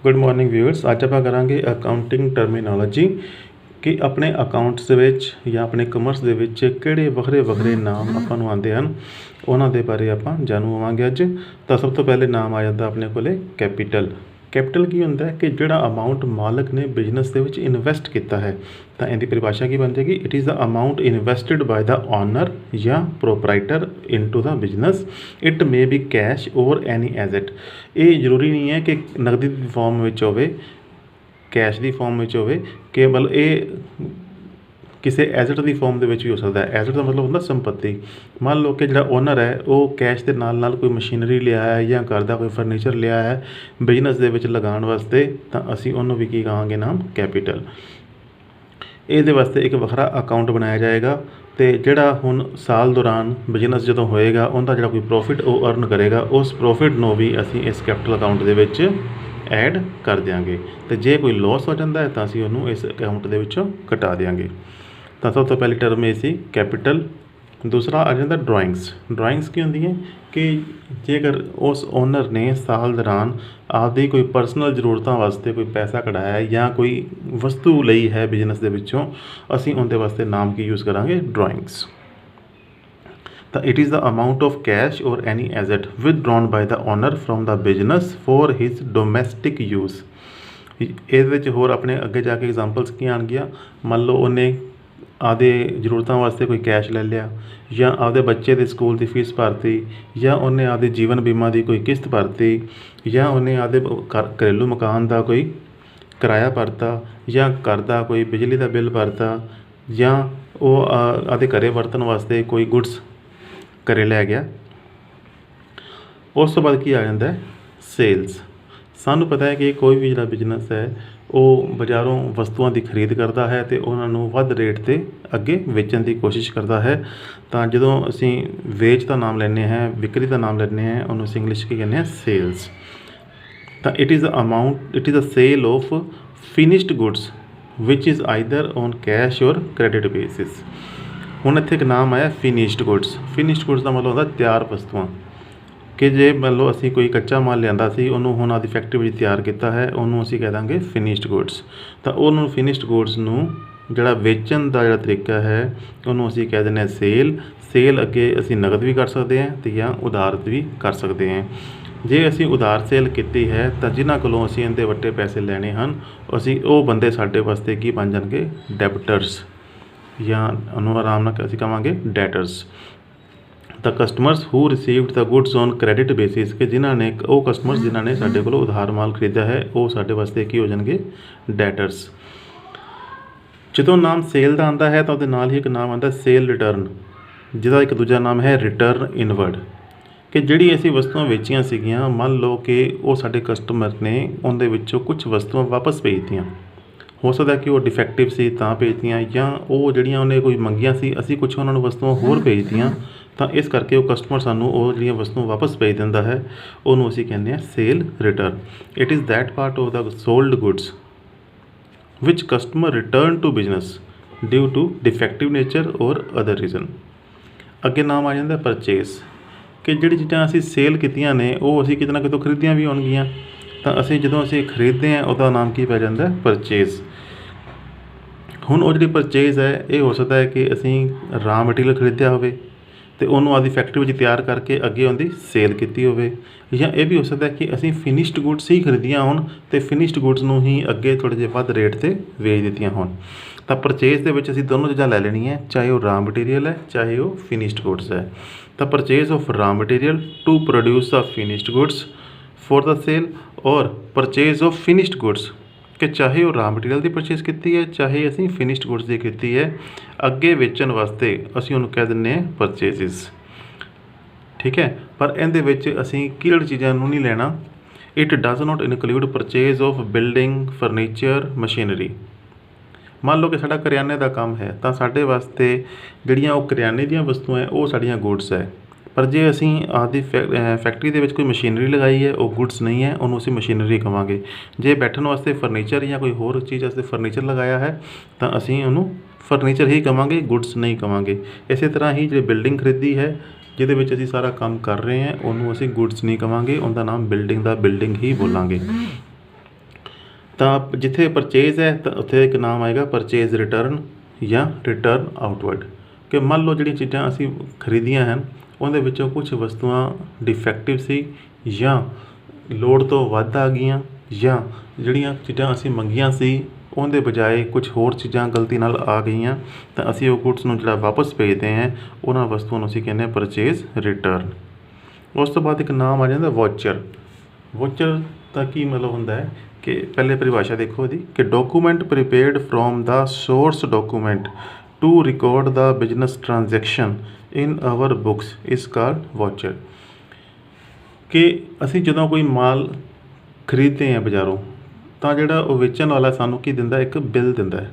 Good morning viewers. अज आप करांगे accounting terminology कि अपने अकाउंट्स दे विच या अपने कमर्स दे विच किहड़े वखरे वखरे नाम आपां नूं आंदे हन, उन्हां दे बारे आपां जानू होवांगे। अज तो सब तो पहले नाम आ जाता अपने कोले कैपीटल। कैपीटल की हुंदा है कि जिहड़ा अमाउंट मालक ने बिजनेस दे विच इन्वेस्ट किया है, तो इहदी परिभाषा की बन जाएगी, it is the amount invested by the owner या proprietor into the business. It may be cash or any asset. ये जरूरी नहीं है कि नकदी की फॉर्म में होवे, कैश की फॉर्म में होवे, कि मतलब ये किसी एजेट की फॉर्म के भी हो सकता है। एजेट का मतलब होंदा संपत्ति। मान लो कि जो ओनर है वो कैश के नाल नाल कोई मशीनरी लिया है या घर का कोई फर्नीचर लिया है बिजनेस के विच लगाउण वास्ते, तो असीं उहनूं भी की कहांगे नाम कैपीटल। ये वास्ते एक वखरा अकाउंट बनाया जाएगा, तो जिहड़ा हुण साल दौरान बिजनेस जदों होएगा उनका जिहड़ा कोई प्रॉफिट वो अर्न करेगा, उस प्रॉफिट नूं भी असीं इस कैपिटल अकाउंट दे विच ऐड कर देंगे। तो जे कोई लॉस हो जाता है तो असीं उहनूं इस अकाउंट दे विचों कटा देंगे। तो सब तो पहली टर्म ये सी कैपीटल। दूसरा आ जाता ड्राइंग्स। ड्राइंग्स की होंदी है कि जेकर उस ओनर ने साल दौरान आपदी कोई परसनल जरूरतों वास्ते कोई पैसा कढ़ाया है या कोई वस्तु लई है बिजनेस दे विचों, असीं उहदे वास्ते नाम की यूज़ करांगे ड्राइंग्स। तो it is the amount of cash or any asset withdrawn by the owner from the business for his domestic use. ये होर अपने अगे जाके एग्जाम्पल्स की आनगियां। मान लो उन्हें आदे जरूरतों वास्ते कोई कैश ले लिया, या आपदे बच्चे के स्कूल की फीस भरती, या उन्हें आदे जीवन बीमा की कोई किस्त भरती, या उन्हें आदे घरेलू मकान का कोई किराया भरता, या घर का कोई बिजली का बिल भरता, या वो आदे घरे वरतन वास्ते कोई गुड्स घरे लै गया। उस तो बाद की आ जाता है सेल्स। सानू पता है कि कोई भी जो बिजनेस है वो बाज़ारों वस्तुओं की खरीद करता है तो उन्होंने वध रेट से अगे वेचण की कोशिश करता है। तो जो असी वेच का नाम लैने हैं, विक्री का नाम लैने हैं, उन्होंने असीं इंग्लिश की कहने हैं सेल्स। तो it is amount, it is a sale of finished goods which is either on cash or credit basis. हुण इत्थे एक नाम आया फिनिश्ड गुड्स। फिनिश्ड गुड्स का मतलब होता तैयार वस्तुआं, कि जे मान लो असी कोई कच्चा माल लिया सी, उन्होंने हुण आदी फैक्ट्री में तैयार किया है, उन्होंने असीं कह देंगे फिनिश्ड गुड्स। तो उन्होंने फिनिश्ड गुड्स नूं जिहड़ा वेचण का जिहड़ा तरीका है उन्होंने असीं कह देने सेल। सेल अगे असीं नगद भी कर सकते हैं तो या उधार भी कर सकते हैं। जे असीं उधार सेल की है तो जिन्हां कोलों असीं इहदे वट्टे पैसे लैणे हन, असीं वो बंदे साडे वास्ते की बन जाणगे डैबिटर्स, या उन्होंने आराम नाल असीं कहांगे debtors. The customers who received the goods on credit basis, कि जिन्हों ने वो कस्टमर्स जिन्हों ने साडे कोलों उधार माल खरीदा है वो साडे वास्ते की हो जाएंगे डैटर्स। जो नाम सेल का आता है तो उसके नाल ही एक नाम आता सेल रिटर्न, जिसका एक दूजा नाम है रिटर्न इनवर्ड। कि जिहड़ी असीं वस्तुआं वेचियां सीगियां, मान लो कि वो साडे कस्टमर ने उनदे विचों कुछ वस्तुआं वापस भेज दियां। हो सकता है कि वो डिफैक्टिव सी तां भेजदियां, या वो जिहड़ियां उन्हें कोई मंगियां सी असीं कुछ उन्होंने वस्तुआं होर भेज दियां, तो इस करके वो कस्टमर सानू वो जिहड़ियां वस्तुआं वापस भेज दिंदा है, उन्होंने असीं कहने हैं sale return. It is that part of the sold goods which customer return to business due to defective nature or other reason. अगे नाम आ जाता है परचेज, कि जिहड़ी चीज़ां असीं सेल कीतियां ने वो असीं किते ना कितों खरीदियां भी होणगीਆਂ, तो असीं जदों असीं खरीदते हैं उसका नाम की पै जाता है परचेज। हुण वो जिहड़ी परचेज है ये हो सकता है कि असीं रॉ मटीरियल खरीदिया होवे तो उन्होंने आदि फैक्ट्री में तैयार करके अगे उनकी सेल की होवे, या यह भी हो सकता है कि असीं फिनिश्ड गुड्स ही खरीदियां होण तो फिनिश्ड गुड्स नूं ही अगे थोड़े जे वध रेट से वेच दित्तियां होण। तो परचेज दे विच असीं दोनों चीज़ां लै लैणियां, चाहे वो रॉ मटीरियल है चाहे वो फिनिश्ड गुड्स है। तो purchase of raw material to produce the finished goods for the sale, और परचेज ऑफ फिनिश्ड गुड्स कि चाहे वो रॉ मटीरियल की परचेज की है चाहे असीं फिनिश्ड गुड्स की की है, अगे वेचण वास्ते असीं उन्होंने कह दिंदे हैं परचेजिज। ठीक है, पर इहदे विच असीं किहड़ी चीज़ां नूं नहीं लेना। It does not include purchase of building furniture machinery. मान लो कि साडा करियाने का काम है तो साडे वास्ते जिहड़ियां वो करियाने दीयां वस्तुआं है वो साडीआं गुड्स है, पर जे असीं आपदी फैक्ट्री दे विच कोई मशीनरी लगाई है वो गुड्स नहीं है, उन्होंने असीं मशीनरी कहांगे। जे बैठण वास्ते फर्नीचर या कोई होर चीज़ वास्ते फर्नीचर लगाया है तो असीं उन्होंने फर्नीचर ही कहांगे, गुड्स नहीं कहांगे। इस तरह ही जो बिल्डिंग खरीदी है जिहदे विच असीं सारा काम कर रहे हैं उन्होंने असीं गुड्स नहीं कहांगे, उनका नाम बिल्डिंग दा बिल्डिंग ही बोलांगे। ਤਾਂ ਜਿੱਥੇ ਪਰਚੇਜ਼ ਹੈ ਤਾਂ ਉੱਥੇ ਇੱਕ ਨਾਮ ਆਏਗਾ ਪਰਚੇਜ਼ ਰਿਟਰਨ ਜਾਂ ਰਿਟਰਨ ਆਊਟਵਰਡ, ਕਿ ਮੰਨ ਲਓ ਜਿਹੜੀਆਂ ਚੀਜ਼ਾਂ ਅਸੀਂ ਖਰੀਦੀਆਂ ਹਨ ਉਹਦੇ ਵਿੱਚੋਂ ਕੁਝ ਵਸਤੂਆਂ ਡਿਫੈਕਟਿਵ ਸੀ ਜਾਂ ਲੋੜ ਤੋਂ ਵੱਧ ਆ ਗਈਆਂ, ਜਾਂ ਜਿਹੜੀਆਂ ਚੀਜ਼ਾਂ ਅਸੀਂ ਮੰਗੀਆਂ ਸੀ ਉਹਦੇ ਬਜਾਏ ਕੁਝ ਹੋਰ ਚੀਜ਼ਾਂ ਗਲਤੀ ਨਾਲ ਆ ਗਈਆਂ, ਤਾਂ ਅਸੀਂ ਉਹ ਗੁਡਸ ਨੂੰ ਜਿਹੜਾ ਵਾਪਸ ਭੇਜਦੇ ਹਾਂ ਉਹਨਾਂ ਵਸਤੂਆਂ ਨੂੰ ਅਸੀਂ ਕਹਿੰਦੇ ਹਾਂ ਪਰਚੇਜ਼ ਰਿਟਰਨ। ਉਸ ਤੋਂ ਬਾਅਦ ਇੱਕ ਨਾਮ ਆ ਜਾਂਦਾ ਵਾਊਚਰ। ਵਾਊਚਰ ਦਾ ਕੀ ਮਤਲਬ ਹੁੰਦਾ ਹੈ ਕਿ ਪਹਿਲੇ ਪਰਿਭਾਸ਼ਾ ਦੇਖੋ ਇਹਦੀ, ਕਿ document prepared from the source document to record the business transaction in our books is called voucher. ਕਿ ਅਸੀਂ ਜਦੋਂ ਕੋਈ ਮਾਲ ਖਰੀਦਦੇ ਹਾਂ ਬਾਜ਼ਾਰੋਂ ਤਾਂ ਜਿਹੜਾ ਉਹ ਵੇਚਣ ਵਾਲਾ ਸਾਨੂੰ ਕੀ ਦਿੰਦਾ, ਇੱਕ ਬਿੱਲ ਦਿੰਦਾ ਹੈ,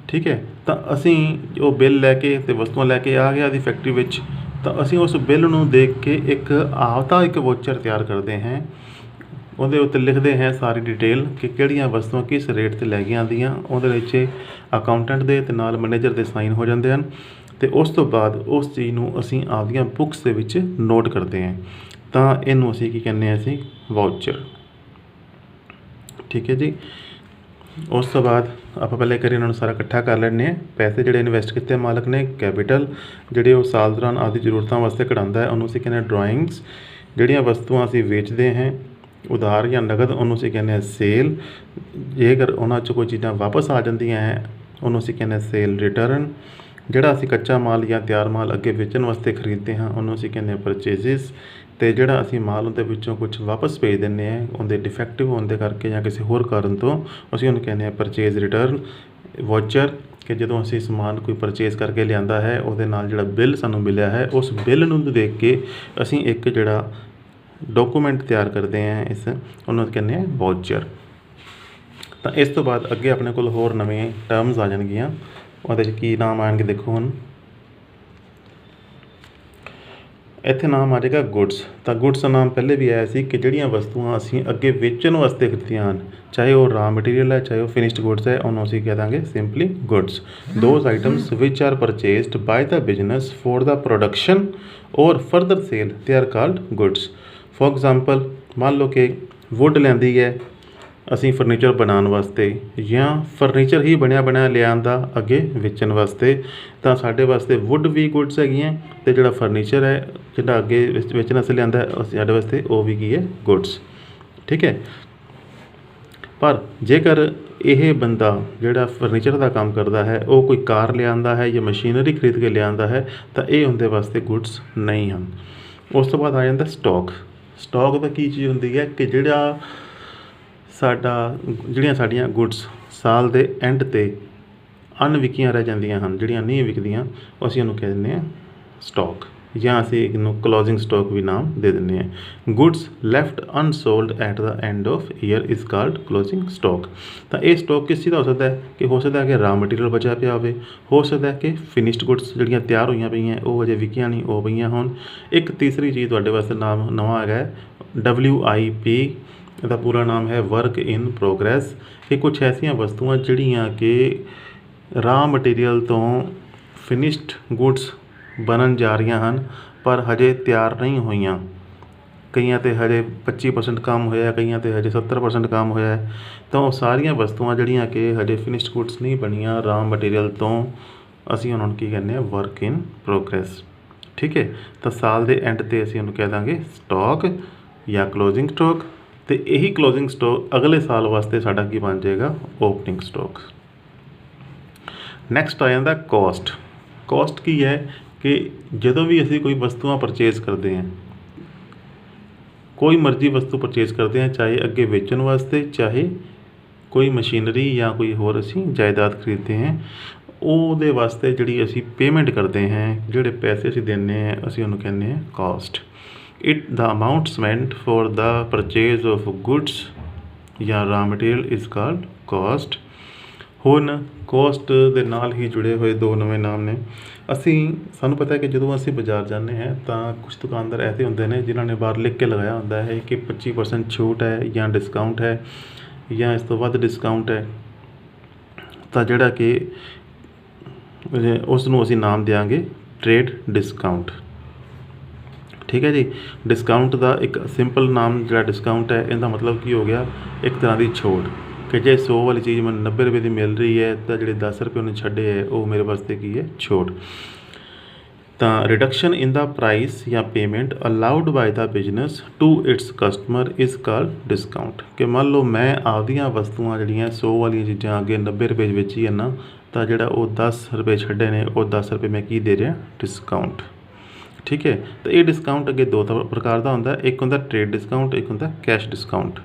ਠੀਕ ਹੈ। ਤਾਂ ਅਸੀਂ ਉਹ ਬਿੱਲ ਲੈ ਕੇ ਅਤੇ ਵਸਤੂਆਂ ਲੈ ਕੇ ਆ ਗਿਆ ਦੀ ਫੈਕਟਰੀ ਵਿੱਚ, ਤਾਂ ਅਸੀਂ ਉਸ ਬਿੱਲ ਨੂੰ ਦੇਖ ਕੇ ਇੱਕ ਵਾਊਚਰ ਤਿਆਰ ਕਰਦੇ ਹਾਂ। ਉਹਦੇ ਉੱਤੇ ਲਿਖਦੇ ਹਾਂ ਸਾਰੀ ਡਿਟੇਲ ਕਿ ਕਿਹੜੀਆਂ ਵਸਤੂਆਂ ਕਿਸ ਰੇਟ 'ਤੇ ਲੈ ਕੇ ਆਉਂਦੀਆਂ, ਉਹਦੇ ਵਿੱਚ ਅਕਾਊਂਟੈਂਟ ਦੇ ਅਤੇ ਨਾਲ ਮੈਨੇਜਰ ਦੇ ਸਾਈਨ ਹੋ ਜਾਂਦੇ ਹਨ, ਅਤੇ ਉਸ ਤੋਂ ਬਾਅਦ ਉਸ ਚੀਜ਼ ਨੂੰ ਅਸੀਂ ਆਪਦੀਆਂ ਬੁੱਕਸ ਦੇ ਵਿੱਚ ਨੋਟ ਕਰਦੇ ਹਾਂ। ਤਾਂ ਇਹਨੂੰ ਅਸੀਂ ਕੀ ਕਹਿੰਦੇ ਹਾਂ, ਅਸੀਂ ਵਾਊਚਰ, ਠੀਕ ਹੈ ਜੀ। ਉਸ ਤੋਂ ਬਾਅਦ ਆਪਾਂ ਪਹਿਲੇ ਕਰੀ ਇਹਨਾਂ ਨੂੰ ਸਾਰਾ ਇਕੱਠਾ ਕਰ ਲੈਂਦੇ ਹਾਂ। ਪੈਸੇ ਜਿਹੜੇ ਇਨਵੈਸਟ ਕੀਤੇ ਮਾਲਕ ਨੇ, ਕੈਪੀਟਲ ਜਿਹੜੇ ਉਹ ਸਾਲ ਦੌਰਾਨ ਆਪਦੀ ਜ਼ਰੂਰਤਾਂ ਵਾਸਤੇ ਕਢਾਉਂਦਾ ਹੈ, ਉਹਨੂੰ ਅਸੀਂ ਕਹਿੰਦੇ ਹਾਂ ਡਰਾਇੰਗਸ। ਜਿਹੜੀਆਂ ਵਸਤੂਆਂ ਅਸੀਂ ਵੇਚਦੇ ਹਾਂ ਉਧਾਰ ਜਾਂ ਨਗਦ, ਉਹਨੂੰ ਅਸੀਂ ਕਹਿੰਦੇ ਹਾਂ ਸੇਲ। ਜੇਕਰ ਉਹਨਾਂ 'ਚ ਕੋਈ ਚੀਜ਼ਾਂ ਵਾਪਸ ਆ ਜਾਂਦੀਆਂ ਹੈ ਉਹਨੂੰ ਅਸੀਂ ਕਹਿੰਦੇ ਹਾਂ ਸੇਲ ਰਿਟਰਨ। ਜਿਹੜਾ ਅਸੀਂ ਕੱਚਾ ਮਾਲ ਜਾਂ ਤਿਆਰ ਮਾਲ ਅੱਗੇ ਵੇਚਣ ਵਾਸਤੇ ਖਰੀਦਦੇ ਹਾਂ ਉਹਨੂੰ ਅਸੀਂ ਕਹਿੰਦੇ ਹਾਂ ਪਰਚੇਜ਼ਿਸ। ਅਤੇ ਜਿਹੜਾ ਅਸੀਂ ਮਾਲ ਉਹਦੇ ਵਿੱਚੋਂ ਕੁਝ ਵਾਪਸ ਭੇਜ ਦਿੰਦੇ ਹਾਂ ਉਹਦੇ ਡਿਫੈਕਟਿਵ ਹੋਣ ਦੇ ਕਰਕੇ ਜਾਂ ਕਿਸੇ ਹੋਰ ਕਾਰਨ ਤੋਂ, ਅਸੀਂ ਉਹਨੂੰ ਕਹਿੰਦੇ ਹਾਂ ਪਰਚੇਜ਼ ਰਿਟਰਨ। ਵਾਊਚਰ, ਕਿ ਜਦੋਂ ਅਸੀਂ ਸਮਾਨ ਕੋਈ ਪਰਚੇਜ਼ ਕਰਕੇ ਲਿਆਂਦਾ ਹੈ ਉਹਦੇ ਨਾਲ ਜਿਹੜਾ ਬਿੱਲ ਸਾਨੂੰ ਮਿਲਿਆ ਹੈ ਉਸ ਬਿੱਲ ਨੂੰ ਦੇਖ ਕੇ ਅਸੀਂ ਇੱਕ ਜਿਹੜਾ ਡਾਕੂਮੈਂਟ ਤਿਆਰ ਕਰਦੇ ਹਾਂ ਉਹਨੂੰ ਕਹਿੰਦੇ ਹਾਂ ਵਾਊਚਰ। ਤਾਂ ਇਸ ਤੋਂ ਬਾਅਦ ਅੱਗੇ ਆਪਣੇ ਕੋਲ ਹੋਰ ਨਵੇਂ ਟਰਮਸ ਆ ਜਾਣਗੀਆਂ, ਉਹਦੇ 'ਚ ਕੀ ਨਾਮ ਆਉਣਗੇ ਦੇਖੋ। ਹੁਣ ਇੱਥੇ ਨਾਮ ਆ ਜਾਏਗਾ ਗੁਡਸ। ਤਾਂ ਗੁਡਸ ਦਾ ਨਾਮ ਪਹਿਲੇ ਵੀ ਆਇਆ ਸੀ ਕਿ ਜਿਹੜੀਆਂ ਵਸਤੂਆਂ ਅਸੀਂ ਅੱਗੇ ਵੇਚਣ ਵਾਸਤੇ ਖਰੀਦੀਆਂ ਹਨ, ਚਾਹੇ ਉਹ ਰਾ ਮਟੀਰੀਅਲ ਹੈ ਚਾਹੇ ਉਹ ਫਿਨਿਸ਼ਡ ਗੁਡਸ ਹੈ, ਉਹਨੂੰ ਅਸੀਂ ਕਹਿ ਦਾਂਗੇ simply goods. Those items which are purchased by the business for the production or further sale ਦੇ are called goods. For example, ਮੰਨ ਲਓ ਕਿ ਵੁੱਡ ਲੈਂਦੀ ਹੈ ਅਸੀਂ ਫਰਨੀਚਰ ਬਣਾਉਣ ਵਾਸਤੇ, ਜਾਂ ਫਰਨੀਚਰ ਹੀ ਬਣਿਆ ਬਣਾਇਆ ਲਿਆਉਂਦਾ ਅੱਗੇ ਵੇਚਣ ਵਾਸਤੇ, ਤਾਂ ਸਾਡੇ ਵਾਸਤੇ ਵੁੱਡ ਵੀ ਗੁਡਸ ਹੈਗੀਆਂ, ਅਤੇ ਜਿਹੜਾ ਫਰਨੀਚਰ ਹੈ ਜਿਹੜਾ ਅੱਗੇ ਵੇਚਣ ਵਾਸਤੇ ਲਿਆਂਦਾ ਸਾਡੇ ਵਾਸਤੇ ਉਹ ਵੀ ਕੀ ਹੈ, ਗੁਡਸ, ਠੀਕ ਹੈ। ਪਰ ਜੇਕਰ ਇਹ ਬੰਦਾ ਜਿਹੜਾ ਫਰਨੀਚਰ ਦਾ ਕੰਮ ਕਰਦਾ ਹੈ ਉਹ ਕੋਈ ਕਾਰ ਲਿਆਉਂਦਾ ਹੈ ਜਾਂ ਮਸ਼ੀਨਰੀ ਖਰੀਦ ਕੇ ਲਿਆਉਂਦਾ ਹੈ ਤਾਂ ਇਹ ਉਹਦੇ ਵਾਸਤੇ ਗੁਡਸ ਨਹੀਂ ਹਨ। ਉਸ ਤੋਂ ਬਾਅਦ ਆ ਜਾਂਦਾ ਸਟਾਕ। ਸਟਾਕ ਦਾ ਕੀ ਚੀਜ਼ ਹੁੰਦੀ ਹੈ ਕਿ ਜਿਹੜੀਆਂ ਸਾਡੀਆਂ ਗੁਡਸ ਸਾਲ ਦੇ ਐਂਡ 'ਤੇ ਅਣਵਿਕੀਆਂ ਰਹਿ ਜਾਂਦੀਆਂ ਹਨ, ਜਿਹੜੀਆਂ ਨਹੀਂ ਵਿਕਦੀਆਂ, ਅਸੀਂ ਉਹਨੂੰ ਕਹਿ ਦਿੰਦੇ ਹਾਂ ਸਟਾਕ, ਜਾਂ ਅਸੀਂ ਇਹਨੂੰ ਕਲੋਜ਼ਿੰਗ ਸਟਾਕ ਵੀ ਨਾਮ ਦੇ ਦਿੰਦੇ ਹਾਂ। Goods left unsold at the end of year is called closing stock. ਤਾਂ ਇਹ ਸਟਾਕ ਕਿਸ ਚੀਜ਼ ਦਾ ਹੋ ਸਕਦਾ ਹੈ, ਕਿ ਹੋ ਸਕਦਾ ਹੈ ਕਿ ਰਾ ਮਟੀਰੀਅਲ ਬਚਿਆ ਪਿਆ ਹੋਵੇ, ਹੋ ਸਕਦਾ ਹੈ ਕਿ ਫਿਨਿਸ਼ਡ ਗੁਡਸ ਜਿਹੜੀਆਂ ਤਿਆਰ ਹੋਈਆਂ ਪਈਆਂ ਉਹ ਅਜੇ ਵਿਕੀਆਂ ਨਹੀਂ, ਉਹ ਪਈਆਂ ਹੋਣ। ਇੱਕ ਤੀਸਰੀ ਚੀਜ਼ ਤੁਹਾਡੇ ਵਾਸਤੇ ਨਾਮ ਨਵਾਂ ਹੈਗਾ ਹੈ WIP। ਇਹਦਾ ਪੂਰਾ ਨਾਮ ਹੈ ਵਰਕ ਇਨ ਪ੍ਰੋਗਰੈਸ। ਇਹ ਕੁਛ ਐਸੀਆਂ ਵਸਤੂਆਂ ਜਿਹੜੀਆਂ ਕਿ ਰਾ ਮਟੀਰੀਅਲ ਤੋਂ ਫਿਨਿਸ਼ਡ ਗੁਡਸ ਬਣਨ ਜਾ ਰਹੀਆਂ ਹਨ ਪਰ ਹਜੇ ਤਿਆਰ ਨਹੀਂ ਹੋਈਆਂ। ਕਈਆਂ 'ਤੇ ਹਜੇ 25% ਕੰਮ ਹੋਇਆ, ਕਈਆਂ 'ਤੇ ਹਜੇ 70% ਕੰਮ ਹੋਇਆ। ਤਾਂ ਉਹ ਸਾਰੀਆਂ ਵਸਤੂਆਂ ਜਿਹੜੀਆਂ ਕਿ ਹਜੇ ਫਿਨਿਸ਼ਡ ਗੁਡਸ ਨਹੀਂ ਬਣੀਆਂ ਰਾ ਮਟੀਰੀਅਲ ਤੋਂ, ਅਸੀਂ ਉਹਨਾਂ ਨੂੰ ਕੀ ਕਹਿੰਦੇ ਹਾਂ, ਵਰਕ ਇਨ ਪ੍ਰੋਗਰੈਸ, ਠੀਕ ਹੈ। ਤਾਂ ਸਾਲ ਦੇ ਐਂਡ 'ਤੇ ਅਸੀਂ ਉਹਨੂੰ ਕਹਿ ਦਾਂਗੇ ਸਟਾਕ ਜਾਂ ਕਲੋਜ਼ਿੰਗ ਸਟਾਕ, ਅਤੇ ਇਹੀ ਕਲੋਜ਼ਿੰਗ ਸਟਾਕ ਅਗਲੇ ਸਾਲ ਵਾਸਤੇ ਸਾਡਾ ਕੀ ਬਣ ਜਾਏਗਾ, ਓਪਨਿੰਗ ਸਟਾਕ। ਨੈਕਸਟ ਆ ਜਾਂਦਾ ਕੋਸਟ। ਕੋਸਟ ਕੀ ਹੈ ਕਿ ਜਦੋਂ ਵੀ ਅਸੀਂ ਕੋਈ ਵਸਤੂਆਂ ਪਰਚੇਜ਼ ਕਰਦੇ ਹਾਂ, ਕੋਈ ਮਰਜ਼ੀ ਵਸਤੂ ਪਰਚੇਜ਼ ਕਰਦੇ ਹਾਂ, ਚਾਹੇ ਅੱਗੇ ਵੇਚਣ ਵਾਸਤੇ, ਚਾਹੇ ਕੋਈ ਮਸ਼ੀਨਰੀ ਜਾਂ ਕੋਈ ਹੋਰ ਅਸੀਂ ਜਾਇਦਾਦ ਖਰੀਦਦੇ ਹਾਂ, ਉਹਦੇ ਵਾਸਤੇ ਜਿਹੜੀ ਅਸੀਂ ਪੇਮੈਂਟ ਕਰਦੇ ਹਾਂ, ਜਿਹੜੇ ਪੈਸੇ ਅਸੀਂ ਦਿੰਦੇ ਹਾਂ, ਅਸੀਂ ਉਹਨੂੰ ਕਹਿੰਦੇ ਹਾਂ cost. It the amount spent for the purchase of goods ਜਾਂ raw material is called cost. ਹੁਣ ਕੋਸਟ ਦੇ ਨਾਲ ਹੀ ਜੁੜੇ ਹੋਏ ਦੋ ਨਵੇਂ ਨਾਮ ਨੇ। ਸਾਨੂੰ ਪਤਾ ਹੈ ਕਿ ਜਦੋਂ ਅਸੀਂ ਬਾਜ਼ਾਰ ਜਾਂਦੇ ਹਾਂ ਤਾਂ ਕੁਛ ਦੁਕਾਨਦਾਰ ਐਸੇ ਹੁੰਦੇ ਨੇ ਜਿਨ੍ਹਾਂ ਨੇ ਬਾਹਰ ਲਿਖ ਕੇ ਲਗਾਇਆ ਹੁੰਦਾ ਹੈ ਕਿ 25% ਛੂਟ ਹੈ ਜਾਂ ਡਿਸਕਾਊਂਟ ਹੈ ਜਾਂ ਇਸ ਤੋਂ ਵੱਧ ਡਿਸਕਾਊਂਟ ਹੈ। ਤਾਂ ਜਿਹੜਾ ਕਿ ਉਸ ਨੂੰ ਅਸੀਂ ਨਾਮ ਦਿਆਂਗੇ ਟ੍ਰੇਡ ਡਿਸਕਾਊਂਟ, ਠੀਕ ਹੈ ਜੀ। ਡਿਸਕਾਊਂਟ ਦਾ ਇੱਕ ਸਿੰਪਲ ਨਾਮ ਜਿਹੜਾ ਡਿਸਕਾਊਂਟ ਹੈ, ਇਹਦਾ ਮਤਲਬ ਕੀ ਹੋ ਗਿਆ, ਇੱਕ ਤਰ੍ਹਾਂ ਦੀ ਛੋਟ। कि जे 100 वाली चीज़ मैं 90 रुपए की मिल रही है तो जो 10 रुपए उन्हें छड्डे है वो मेरे वास्ते की है छूट। तो रिडक्शन इन द प्राइस या payment allowed by the business to its customer is called discount. कि मान लो मैं आपदियां वस्तुआं जिहड़ियां 100 वाली चीज़ां अगे 90 रुपए बेची है ना, तो जिहड़ा वो 10 रुपए छड्डे ने वो 10 रुपए मैं की दे रहा डिस्काउंट। ठीक है, तो ये डिस्काउंट अगे दो प्रकार का होंदा, एक होंदा ट्रेड डिस्काउंट, एक होंदा कैश डिस्काउंट।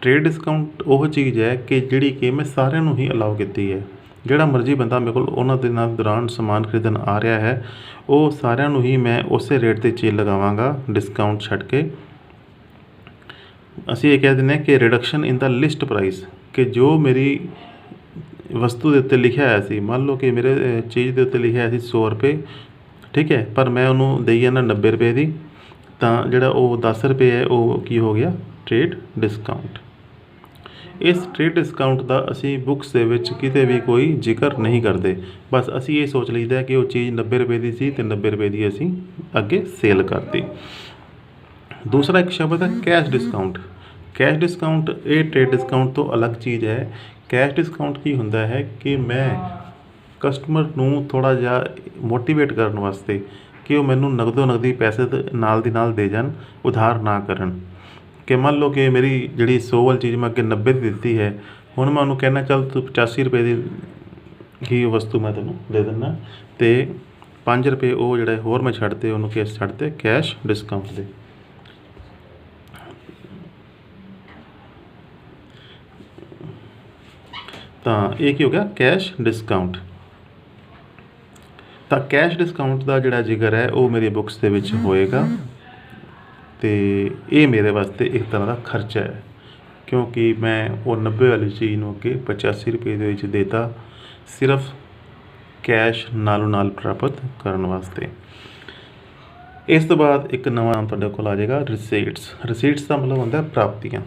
ट्रेड डिस्काउंट वो चीज़ है कि जिहड़ी कि मैं सारिਆਂ ਨੂੰ ही अलाउ की है। ਜਿਹੜਾ ਮਰਜ਼ੀ ਬੰਦਾ ਮੇਰੇ ਕੋਲ ਉਹਨਾਂ ਦੇ ਨਾਲ ਦੌਰਾਨ ਸਮਾਨ ਖਰੀਦਣ ਆ ਰਿਹਾ ਹੈ, ਉਹ ਸਾਰਿਆਂ ਨੂੰ ਹੀ ਮੈਂ ਉਸੇ ਰੇਟ 'ਤੇ ਚੀਜ਼ ਲਗਾਵਾਂਗਾ ਡਿਸਕਾਊਂਟ ਛੱਡ ਕੇ। ਅਸੀਂ ਇਹ ਕਹਿ ਦਿੰਦੇ ਹਾਂ ਕਿ ਰਿਡਕਸ਼ਨ ਇਨ ਦਾ ਲਿਸਟ ਪ੍ਰਾਈਸ, ਕਿ ਜੋ ਮੇਰੀ ਵਸਤੂ ਦੇ ਉੱਤੇ ਲਿਖਿਆ ਹੋਇਆ ਸੀ, ਮੰਨ ਲਓ ਕਿ ਮੇਰੇ ਚੀਜ਼ ਦੇ ਉੱਤੇ ਲਿਖਿਆ ਹੋਇਆ ਸੀ 100 ਰੁਪਏ, ਠੀਕ ਹੈ, ਪਰ ਮੈਂ ਉਹਨੂੰ ਦੇਈ ਜਾਂਦਾ 90 ਰੁਪਏ ਦੀ, ਤਾਂ ਜਿਹੜਾ ਉਹ 10 ਰੁਪਏ ਹੈ ਉਹ ਕੀ ਹੋ ਗਿਆ ट्रेड डिस्काउंट। इस ट्रेड डिस्काउंट का असी बुक्स दे विच किते भी कोई जिक्र नहीं करते, बस असी ये सोच लीदा कि वो चीज़ 90 रुपए की सी तो 90 रुपए की असी अगे सेल करती। दूसरा एक शब्द है कैश डिस्काउंट। कैश डिस्काउंट ये ट्रेड डिस्काउंट तो अलग चीज़ है। कैश डिस्काउंट की होंदा है कि मैं कस्टमर नूं थोड़ा जिहा मोटिवेट करने वास्ते कि वो मैनूं नगदो नगदी पैसे नाल दी नाल दे जान, उधार ना करन। कि मान लो कि मेरी जी 100 वाली चीज़ मैं अगे 90 की दी है, हुण मैं उन्होंने कहना चल तू 85 रुपए की ही वस्तु मैं तेनों दे दिना, तो 5 रुपए वो जोड़े होर मैं छड्डते उन्होंने केस छड्डते कैश डिस्काउंट दे। तो ये की हो गया कैश डिस्काउंट। तो कैश डिस्काउंट का जोड़ा जिक्र है वो मेरी बुक्स के विच होएगा, तो ये मेरे वास्ते एक तरह का खर्चा है, क्योंकि मैं वो 90 वाली चीज़ नूं अगे 85 रुपए दे विच देता सिर्फ कैश नालों नाल प्राप्त करने वास्ते। इस तो बाद एक नवा नाम तुहाडे कोल आ जाएगा रिसीट्स। रिसीट्स का मतलब होंदा प्राप्तियां,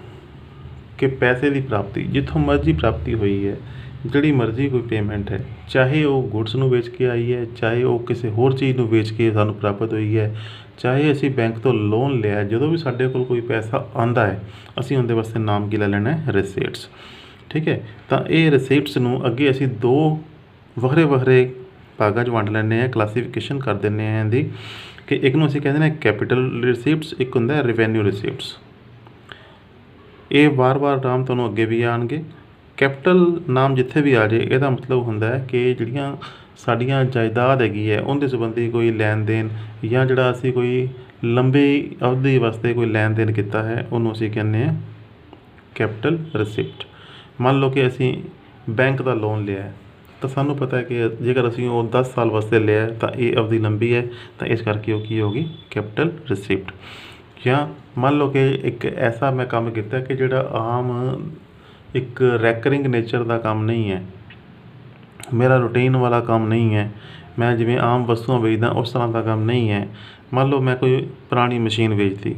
कि पैसे की प्राप्ति जिथों मर्जी प्राप्ति हुई है, जिहड़ी मर्जी कोई पेमेंट है, चाहे वो गुड्स नूं बेच के आई है, चाहे वो किसी होर चीज़ नूं बेच के सानूं प्राप्त हुई है, चाहे असी बैंक तो लोन लिया, जो भी साढ़े कोल कोई पैसा आंदा है असी उनके वास्ते नाम की ले लेना है रिसीट्स। ठीक है, तो ये रिसीट्स नूं अगे असी दो वखरे वखरे भागां 'च वंड लैंदे हैं, क्लासीफिकेशन कर दिंदे हैं इहदी, कि एक नूं असी कहंदे ने कैपिटल रिसीप्ट्स, एक हुंदा है रिवेन्यू रिसीप्ट्स। ये बार बार नाम तुहानूं अगे भी आउणगे। कैपिटल नाम जिथे भी आ जाए यदा मतलब होंदा है कि जिहड़ियां साडियां जायदाद हैगी है उनके संबंधी कोई लैन देन, या जिहड़ा असी कोई लंबी अवधि वास्ते कोई लैन देन किया है उन्होंने असी कहने हैं कैपिटल रिसिप्ट। मान लो कि असी बैंक का लोन लिया है, तो सानू पता है कि जेकर असी वो 10 साल वास्ते लिया है तो ये अवधि लंबी है, तो इस करके वो की होगी कैपिटल रिसिप्ट। या मान लो कि एक ऐसा मैं काम किया कि जिहड़ा आम एक रैकरिंग नेचर का काम नहीं है, मेरा रूटीन वाला काम नहीं है, मैं जिवें आम वस्तुआं बेचदा उस तरह का काम नहीं है। मान लो मैं कोई पुरानी मशीन बेचती,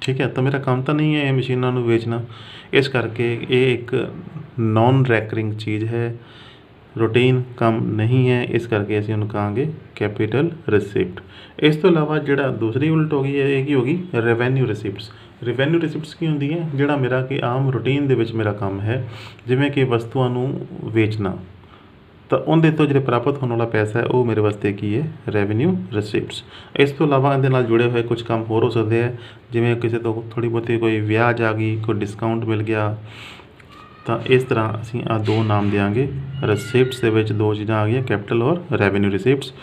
ठीक है, तो मेरा काम तो नहीं है ये मशीनों को बेचना, इस करके ये एक नॉन रैकरिंग चीज़ है, रूटीन काम नहीं है, इस करके असीं उन्हें कहांगे कैपिटल रिसिप्ट। इस तो इलावा जिहड़ा दूसरी उल्ट हो गई है ये की होगी रेवेन्यू रिसिप्ट्स। रेवेन्यू रिसिप्ट्स की होंदी है, जिहड़ा मेरा कि आम रूटीन दे विच मेरा काम है, जिवें कि वस्तुआं नूं वेचना, तो उनके तो जो प्राप्त होने वाला पैसा है वो मेरे वास्ते की है रेवेन्यू रिसिप्ट्स। इस तो इलावा इहदे नाल जुड़े हुए कुछ काम होर हो सकते हैं, जिवें किसी तो थोड़ी बहुती कोई ब्याज आ गई, कोई डिस्काउंट मिल गया, तो इस तरह असीं आ दो नाम देंगे रिसिप्ट्स दे विच, दो चीज़ां आ गई कैपिटल और रेवेन्यू रिसिप्ट्स।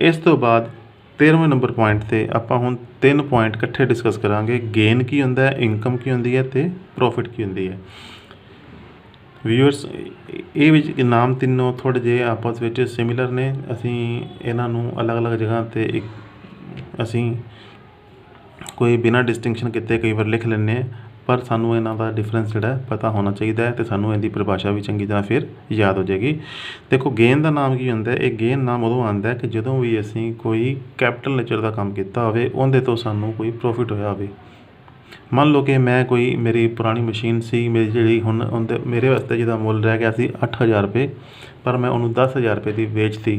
इस तो बाद 13वें नंबर पॉइंट से आपां हुण 3 पॉइंट इकट्ठे डिस्कस करांगे। गेन की हुंदा है, इनकम की हुंदी है, ते प्रॉफिट की हुंदी है। व्यूअर्स ये नाम तीनों थोड़े जे आपस में सिमिलर ने, असी इन्हों अलग अलग जगह पर एक असी कोई बिना डिस्टिंक्शन किए कई बार लिख लें, पर सानू इन्हों का डिफरेंस जोड़ा पता होना चाहिए, तो सानू इनकी परिभाषा भी चंगी तरह फिर याद हो जाएगी। देखो गेन का नाम की होंदा है, एक गेन नाम उदों आंदा है कि जदों भी असी कोई कैपिटल नेचर का काम किया होवे, उहदे तो सानू कोई प्रॉफिट होया होवे। मान लो कि मैं कोई मेरी पुरानी मशीन सी, मेरी जी हुण मेरे वास्ते जिहदा मुल रह गया सी 8000 रुपये, पर मैं उन्होंने 10,000 रुपये की बेचती,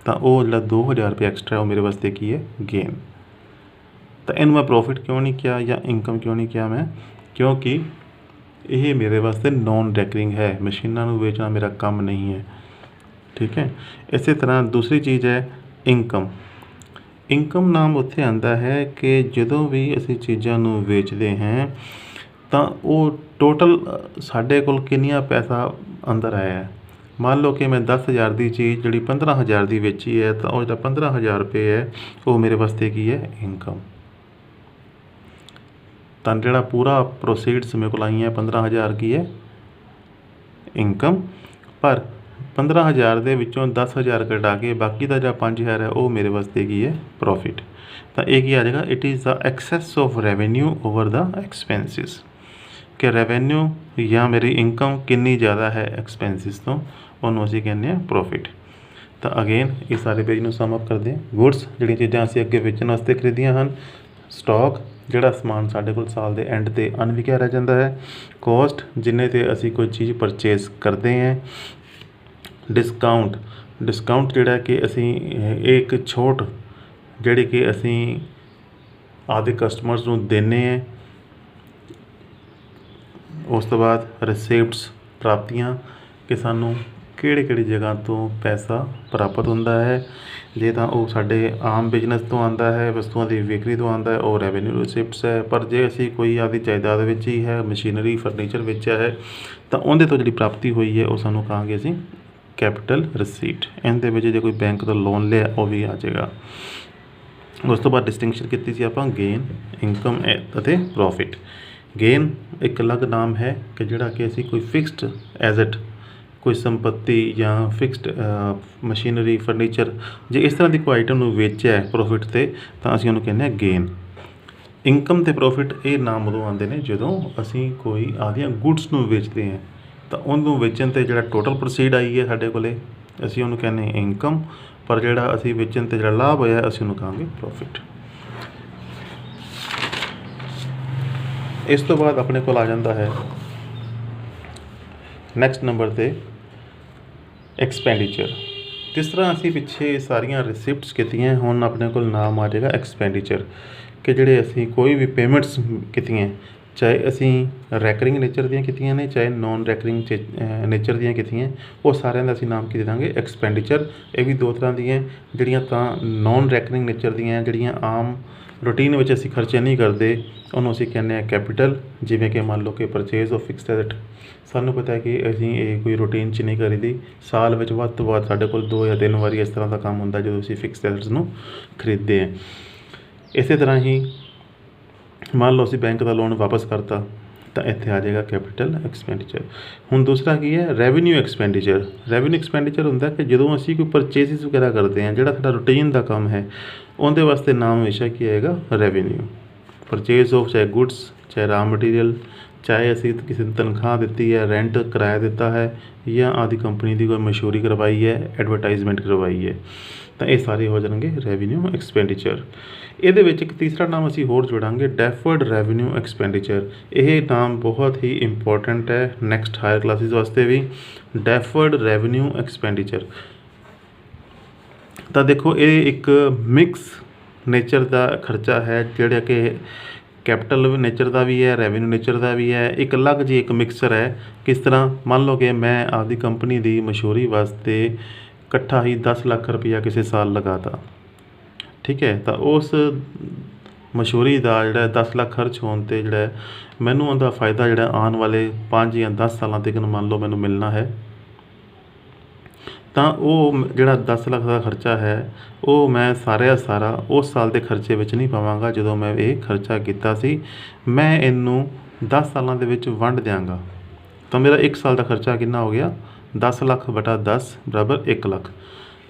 तो वो जो 2000 रुपये एक्सट्रा वो मेरे वास्ते की है गेन। तो इनू मैं प्रॉफिट क्यों नहीं किया या इनकम क्यों नहीं किया मैं, क्योंकि ਇਹ ਮੇਰੇ ਵਾਸਤੇ ਨੌਨ ਰੈਕਰਿੰਗ ਹੈ, ਮਸ਼ੀਨਾਂ ਨੂੰ ਵੇਚਣਾ ਮੇਰਾ ਕੰਮ ਨਹੀਂ ਹੈ। ਠੀਕ ਹੈ। ਇਸੇ ਤਰ੍ਹਾਂ ਦੂਸਰੀ ਚੀਜ਼ ਹੈ ਇਨਕਮ। ਇਨਕਮ ਨਾਮ ਉੱਥੇ ਆਉਂਦਾ ਹੈ ਕਿ ਜਦੋਂ ਵੀ ਅਸੀਂ ਚੀਜ਼ਾਂ ਨੂੰ ਵੇਚਦੇ ਹਾਂ ਤਾਂ ਉਹ ਟੋਟਲ ਸਾਡੇ ਕੋਲ ਕਿੰਨੀਆਂ ਪੈਸਾ ਅੰਦਰ ਆਇਆ ਹੈ। ਮੰਨ ਲਓ ਕਿ ਮੈਂ 10,000 ਦੀ ਚੀਜ਼ ਜਿਹੜੀ 15,000 ਦੀ ਵੇਚੀ ਹੈ ਤਾਂ ਉਹ ਜਿਹੜਾ 15,000 ਰੁਪਏ ਹੈ ਉਹ ਮੇਰੇ ਵਾਸਤੇ ਕੀ ਹੈ, ਇਨਕਮ। ਤਾਂ ਜਿਹੜਾ ਪੂਰਾ ਪ੍ਰੋਸੀਡਸ ਮੇਰੇ ਕੋਲ ਆਈਆਂ 15,000 ਕੀ ਹੈ, ਇਨਕਮ। ਪਰ 15,000 ਦੇ ਵਿੱਚੋਂ 10,000 ਕਟਾ ਕੇ ਬਾਕੀ ਦਾ ਜਿਹੜਾ 5,000 ਹੈ ਉਹ ਮੇਰੇ ਵਾਸਤੇ ਕੀ ਹੈ, ਪ੍ਰੋਫਿਟ। ਤਾਂ ਇਹ ਕੀ ਆ ਜਾਏਗਾ, it is the access of revenue over the expenses, ਕਿ ਰੈਵਨਿਊ ਜਾਂ ਮੇਰੀ ਇਨਕਮ ਕਿੰਨੀ ਜ਼ਿਆਦਾ ਹੈ ਐਕਸਪੈਂਸਿਸ ਤੋਂ, ਉਹਨੂੰ ਅਸੀਂ ਕਹਿੰਦੇ ਹਾਂ ਪ੍ਰੋਫਿਟ। ਤਾਂ ਅਗੇਨ ਇਹ ਸਾਰੇ ਪੇਜ ਨੂੰ ਸਮ ਅਪ ਕਰਦੇ ਹਾਂ। ਗੁੱਡਸ ਜਿਹੜੀਆਂ ਚੀਜ਼ਾਂ ਅਸੀਂ ਅੱਗੇ ਵੇਚਣ ਵਾਸਤੇ ਖਰੀਦੀਆਂ ਹਨ, ਸਟਾਕ ਜਿਹੜਾ ਸਮਾਨ ਸਾਡੇ ਕੋਲ ਸਾਲ ਦੇ ਐਂਡ 'ਤੇ ਅਣਵਿਕਿਆ ਰਹਿ ਜਾਂਦਾ ਹੈ, ਕੋਸਟ ਜਿੰਨੇ 'ਤੇ ਅਸੀਂ ਕੋਈ ਚੀਜ਼ ਪਰਚੇਜ਼ ਕਰਦੇ ਹਾਂ, ਡਿਸਕਾਊਂਟ ਜਿਹੜਾ ਕਿ ਅਸੀਂ ਇਹ ਇੱਕ ਛੋਟ ਜਿਹੜੀ ਕਿ ਅਸੀਂ ਆਪਦੇ ਕਸਟਮਰਸ ਨੂੰ ਦਿੰਦੇ ਹਾਂ। ਉਸ ਤੋਂ ਬਾਅਦ ਰਿਸਿਪਟਸ, ਪ੍ਰਾਪਤੀਆਂ, ਕਿ ਸਾਨੂੰ ਕਿਹੜੀ ਜਗ੍ਹਾ ਤੋਂ ਪੈਸਾ ਪ੍ਰਾਪਤ ਹੁੰਦਾ ਹੈ। ਜੇ ਤਾਂ ਉਹ ਸਾਡੇ ਆਮ ਬਿਜ਼ਨਸ ਤੋਂ ਆਉਂਦਾ ਹੈ, ਵਸਤੂਆਂ ਦੀ ਵਿਕਰੀ ਤੋਂ ਆਉਂਦਾ ਹੈ, ਉਹ ਰੈਵਨਿਊ ਰਿਸਿਪਟਸ ਹੈ। ਪਰ ਜੇ ਅਸੀਂ ਕੋਈ ਆਪਦੀ ਜਾਇਦਾਦ ਵਿੱਚ ਹੀ ਹੈ, ਮਸ਼ੀਨਰੀ ਫਰਨੀਚਰ ਵੇਚਿਆ ਹੈ, ਤਾਂ ਉਹਦੇ ਤੋਂ ਜਿਹੜੀ ਪ੍ਰਾਪਤੀ ਹੋਈ ਹੈ ਉਹ ਸਾਨੂੰ ਕਹਾਂਗੇ ਅਸੀਂ ਕੈਪੀਟਲ ਰਿਸੀਟ। ਇਹਦੇ ਵਿੱਚ ਜੇ ਕੋਈ ਬੈਂਕ ਤੋਂ ਲੋਨ ਲਿਆ ਉਹ ਵੀ ਆ ਜਾਏਗਾ। ਉਸ ਤੋਂ ਬਾਅਦ ਡਿਸਟਿੰਕਸ਼ਨ ਕੀਤੀ ਸੀ ਆਪਾਂ ਗੇਨ, ਇਨਕਮ ਅਤੇ ਪ੍ਰੋਫਿਟ। ਗੇਨ ਇੱਕ ਅਲੱਗ ਨਾਮ ਹੈ ਕਿ ਜਿਹੜਾ ਕਿ ਅਸੀਂ ਕੋਈ ਫਿਕਸਡ ਐਸਟ, ਕੋਈ ਸੰਪੱਤੀ ਜਾਂ ਫਿਕਸਡ ਮਸ਼ੀਨਰੀ, ਫਰਨੀਚਰ, ਜੇ ਇਸ ਤਰ੍ਹਾਂ ਦੀ ਕੋਈ ਆਈਟਮ ਨੂੰ ਵੇਚਿਆ ਹੈ ਪ੍ਰੋਫਿਟ 'ਤੇ, ਤਾਂ ਅਸੀਂ ਉਹਨੂੰ ਕਹਿੰਦੇ ਹਾਂ ਗੇਨ। ਇਨਕਮ ਅਤੇ ਪ੍ਰੋਫਿਟ ਇਹ ਨਾਮ ਉਦੋਂ ਆਉਂਦੇ ਨੇ ਜਦੋਂ ਅਸੀਂ ਕੋਈ ਆਪਦੀਆਂ ਗੁੱਡਸ ਨੂੰ ਵੇਚਦੇ ਹਾਂ, ਤਾਂ ਉਹਨੂੰ ਵੇਚਣ 'ਤੇ ਜਿਹੜਾ ਟੋਟਲ ਪ੍ਰੋਸੀਡ ਆਈ ਹੈ ਸਾਡੇ ਕੋਲੇ, ਅਸੀਂ ਉਹਨੂੰ ਕਹਿੰਦੇ ਹਾਂ ਇਨਕਮ। ਪਰ ਜਿਹੜਾ ਅਸੀਂ ਵੇਚਣ 'ਤੇ ਜਿਹੜਾ ਲਾਭ ਹੋਇਆ ਅਸੀਂ ਉਹਨੂੰ ਕਹਾਂਗੇ ਪ੍ਰੋਫਿਟ। ਇਸ ਤੋਂ ਬਾਅਦ ਆਪਣੇ ਕੋਲ ਆ ਜਾਂਦਾ ਹੈ ਨੈਕਸਟ ਨੰਬਰ 'ਤੇ ਐਕਸਪੈਂਡੀਚਰ। ਜਿਸ ਤਰ੍ਹਾਂ ਅਸੀਂ ਪਿੱਛੇ ਸਾਰੀਆਂ ਰਿਸਿਪਟਸ ਕੀਤੀਆਂ, ਹੁਣ ਆਪਣੇ ਕੋਲ ਨਾਮ ਆ ਜਾਏਗਾ ਐਕਸਪੈਂਡੀਚਰ, ਕਿ ਜਿਹੜੇ ਅਸੀਂ ਕੋਈ ਵੀ ਪੇਮੈਂਟਸ ਕੀਤੀਆਂ, ਚਾਹੇ ਅਸੀਂ ਰੈਕਰਿੰਗ ਨੇਚਰ ਦੀਆਂ ਕੀਤੀਆਂ ਨੇ, ਚਾਹੇ ਨੋਨ ਰੈਕਰਿੰਗ ਨੇਚਰ ਦੀਆਂ ਕੀਤੀਆਂ, ਉਹ ਸਾਰਿਆਂ ਦਾ ਅਸੀਂ ਨਾਮ ਕੀ ਦੇ ਦਾਂਗੇ, ਐਕਸਪੈਂਡੀਚਰ। ਇਹ ਵੀ ਦੋ ਤਰ੍ਹਾਂ ਦੀਆਂ, ਜਿਹੜੀਆਂ ਤਾਂ ਨੋਨ ਰੈਕਰਿੰਗ ਨੇਚਰ ਦੀਆਂ, ਜਿਹੜੀਆਂ ਆਮ ਰੂਟੀਨ ਵਿੱਚ ਅਸੀਂ ਖਰਚੇ ਨਹੀਂ ਕਰਦੇ, ਉਹਨੂੰ ਅਸੀਂ ਕਹਿੰਦੇ ਹਾਂ ਕੈਪੀਟਲ। ਜਿਵੇਂ ਕਿ ਮੰਨ ਲਓ ਕਿ ਪਰਚੇਜ਼ ਆਫ ਫਿਕਸਡ ਐਸਟ, ਸਾਨੂੰ ਪਤਾ ਹੈ ਕਿ ਅਸੀਂ ਇਹ ਕੋਈ ਰੂਟੀਨ 'ਚ ਨਹੀਂ ਕਰੀਦੀ, ਸਾਲ ਵਿੱਚ ਵੱਧ ਤੋਂ ਵੱਧ ਸਾਡੇ ਕੋਲ 2 ਜਾਂ 3 ਵਾਰੀ ਇਸ ਤਰ੍ਹਾਂ ਦਾ ਕੰਮ ਹੁੰਦਾ ਜਦੋਂ ਅਸੀਂ ਫਿਕਸਡ ਐਸਟਸ ਨੂੰ ਖਰੀਦਦੇ ਹਾਂ। ਇਸੇ ਤਰ੍ਹਾਂ ਹੀ ਮੰਨ ਲਓ ਅਸੀਂ ਬੈਂਕ ਦਾ ਲੋਨ ਵਾਪਸ ਕਰਤਾ, ਤਾਂ ਇੱਥੇ ਆ ਜਾਏਗਾ ਕੈਪੀਟਲ ਐਕਸਪੈਂਡੀਚਰ। ਹੁਣ ਦੂਸਰਾ ਕੀ ਹੈ, ਰੈਵਨਿਊ ਐਕਸਪੈਂਡੀਚਰ। ਰੈਵਨਿਊ ਐਕਸਪੈਂਡੀਚਰ ਹੁੰਦਾ ਕਿ ਜਦੋਂ ਅਸੀਂ ਕੋਈ ਪਰਚੇਸਿਸ ਵਗੈਰਾ ਕਰਦੇ ਹਾਂ, ਜਿਹੜਾ ਸਾਡਾ ਰੂਟੀਨ ਦਾ ਕੰਮ ਹੈ, ਉਹਦੇ ਵਾਸਤੇ ਨਾਮ ਹਮੇਸ਼ਾ ਕੀ ਆਏਗਾ, ਰੈਵਨਿਊ। ਪਰਚੇਜ਼ ਆਫ ਚਾਹੇ ਗੁੱਡਸ, ਚਾਹੇ ਰਾ ਮਟੀਰੀਅਲ, ਚਾਹੇ ਅਸੀਂ ਕਿਸੇ ਨੂੰ ਤਨਖਾਹ ਦਿੱਤੀ ਹੈ, ਰੈਂਟ ਕਿਰਾਇਆ ਦਿੱਤਾ ਹੈ, ਜਾਂ ਆਦੀ ਕੰਪਨੀ ਦੀ ਕੋਈ ਮਸ਼ਹੂਰੀ ਕਰਵਾਈ ਹੈ, ਐਡਵਰਟਾਈਜ਼ਮੈਂਟ ਕਰਵਾਈ ਹੈ, ਤਾਂ ਇਹ ਸਾਰੇ ਹੋ ਜਾਣਗੇ ਰੈਵਨਿਊ ਐਕਸਪੈਂਡੀਚਰ। ਇਹਦੇ ਵਿੱਚ ਇੱਕ ਤੀਸਰਾ ਨਾਮ ਅਸੀਂ ਹੋਰ ਜੋੜਾਂਗੇ, ਡੈਫਰਡ ਰੈਵਨਿਊ ਐਕਸਪੈਂਡੀਚਰ। ਇਹ ਨਾਮ ਬਹੁਤ ਹੀ ਇੰਪੋਰਟੈਂਟ ਹੈ ਨੈਕਸਟ ਹਾਇਰ ਕਲਾਸਿਸ ਵਾਸਤੇ ਵੀ, ਡੈਫਰਡ ਰੈਵਨਿਊ ਐਕਸਪੈਂਡੀਚਰ। ਤਾਂ ਦੇਖੋ ਇਹ ਇੱਕ ਮਿਕਸ ਨੇਚਰ ਦਾ ਖਰਚਾ ਹੈ, ਜਿਹੜਾ ਕਿ ਕੈਪੀਟਲ ਨੇਚਰ ਦਾ ਵੀ ਹੈ, ਰੈਵਨਿਊ ਨੇਚਰ ਦਾ ਵੀ ਹੈ, ਇੱਕ ਅਲੱਗ ਜਿਹੀ ਇੱਕ ਮਿਕਸਚਰ ਹੈ। ਕਿਸ ਤਰ੍ਹਾਂ, ਮੰਨ ਲਓ ਕਿ ਮੈਂ ਆਪਦੀ ਕੰਪਨੀ ਦੀ ਮਸ਼ਹੂਰੀ ਵਾਸਤੇ ਇਕੱਠਾ ਹੀ 10 ਲੱਖ ਰੁਪਈਆ ਕਿਸੇ ਸਾਲ ਲਗਾਤਾ, ਠੀਕ ਹੈ, ਤਾਂ ਉਸ ਮਸ਼ਹੂਰੀ ਦਾ ਜਿਹੜਾ 10 ਲੱਖ ਖਰਚ ਹੋਣ 'ਤੇ ਜਿਹੜਾ ਮੈਨੂੰ ਉਹਦਾ ਫਾਇਦਾ ਜਿਹੜਾ ਆਉਣ ਵਾਲੇ 5 ਜਾਂ 10 ਸਾਲਾਂ ਤੱਕ ਮੰਨ ਲਓ ਮੈਨੂੰ ਮਿਲਣਾ ਹੈ, ਤਾਂ ਉਹ ਜਿਹੜਾ 10 ਲੱਖ ਦਾ ਖਰਚਾ ਹੈ ਉਹ ਮੈਂ ਸਾਰਾ ਉਸ ਸਾਲ ਦੇ ਖਰਚੇ ਵਿੱਚ ਨਹੀਂ ਪਾਵਾਂਗਾ ਜਦੋਂ ਮੈਂ ਇਹ ਖਰਚਾ ਕੀਤਾ ਸੀ। ਮੈਂ ਇਹਨੂੰ 10 ਸਾਲਾਂ ਦੇ ਵਿੱਚ ਵੰਡ ਦਿਆਂਗਾ, ਤਾਂ ਮੇਰਾ 1 ਸਾਲ ਦਾ ਖਰਚਾ ਕਿੰਨਾ ਹੋ ਗਿਆ, 10 ਲੱਖ ਬਟਾ 10 ਬਰਾਬਰ 1 ਲੱਖ,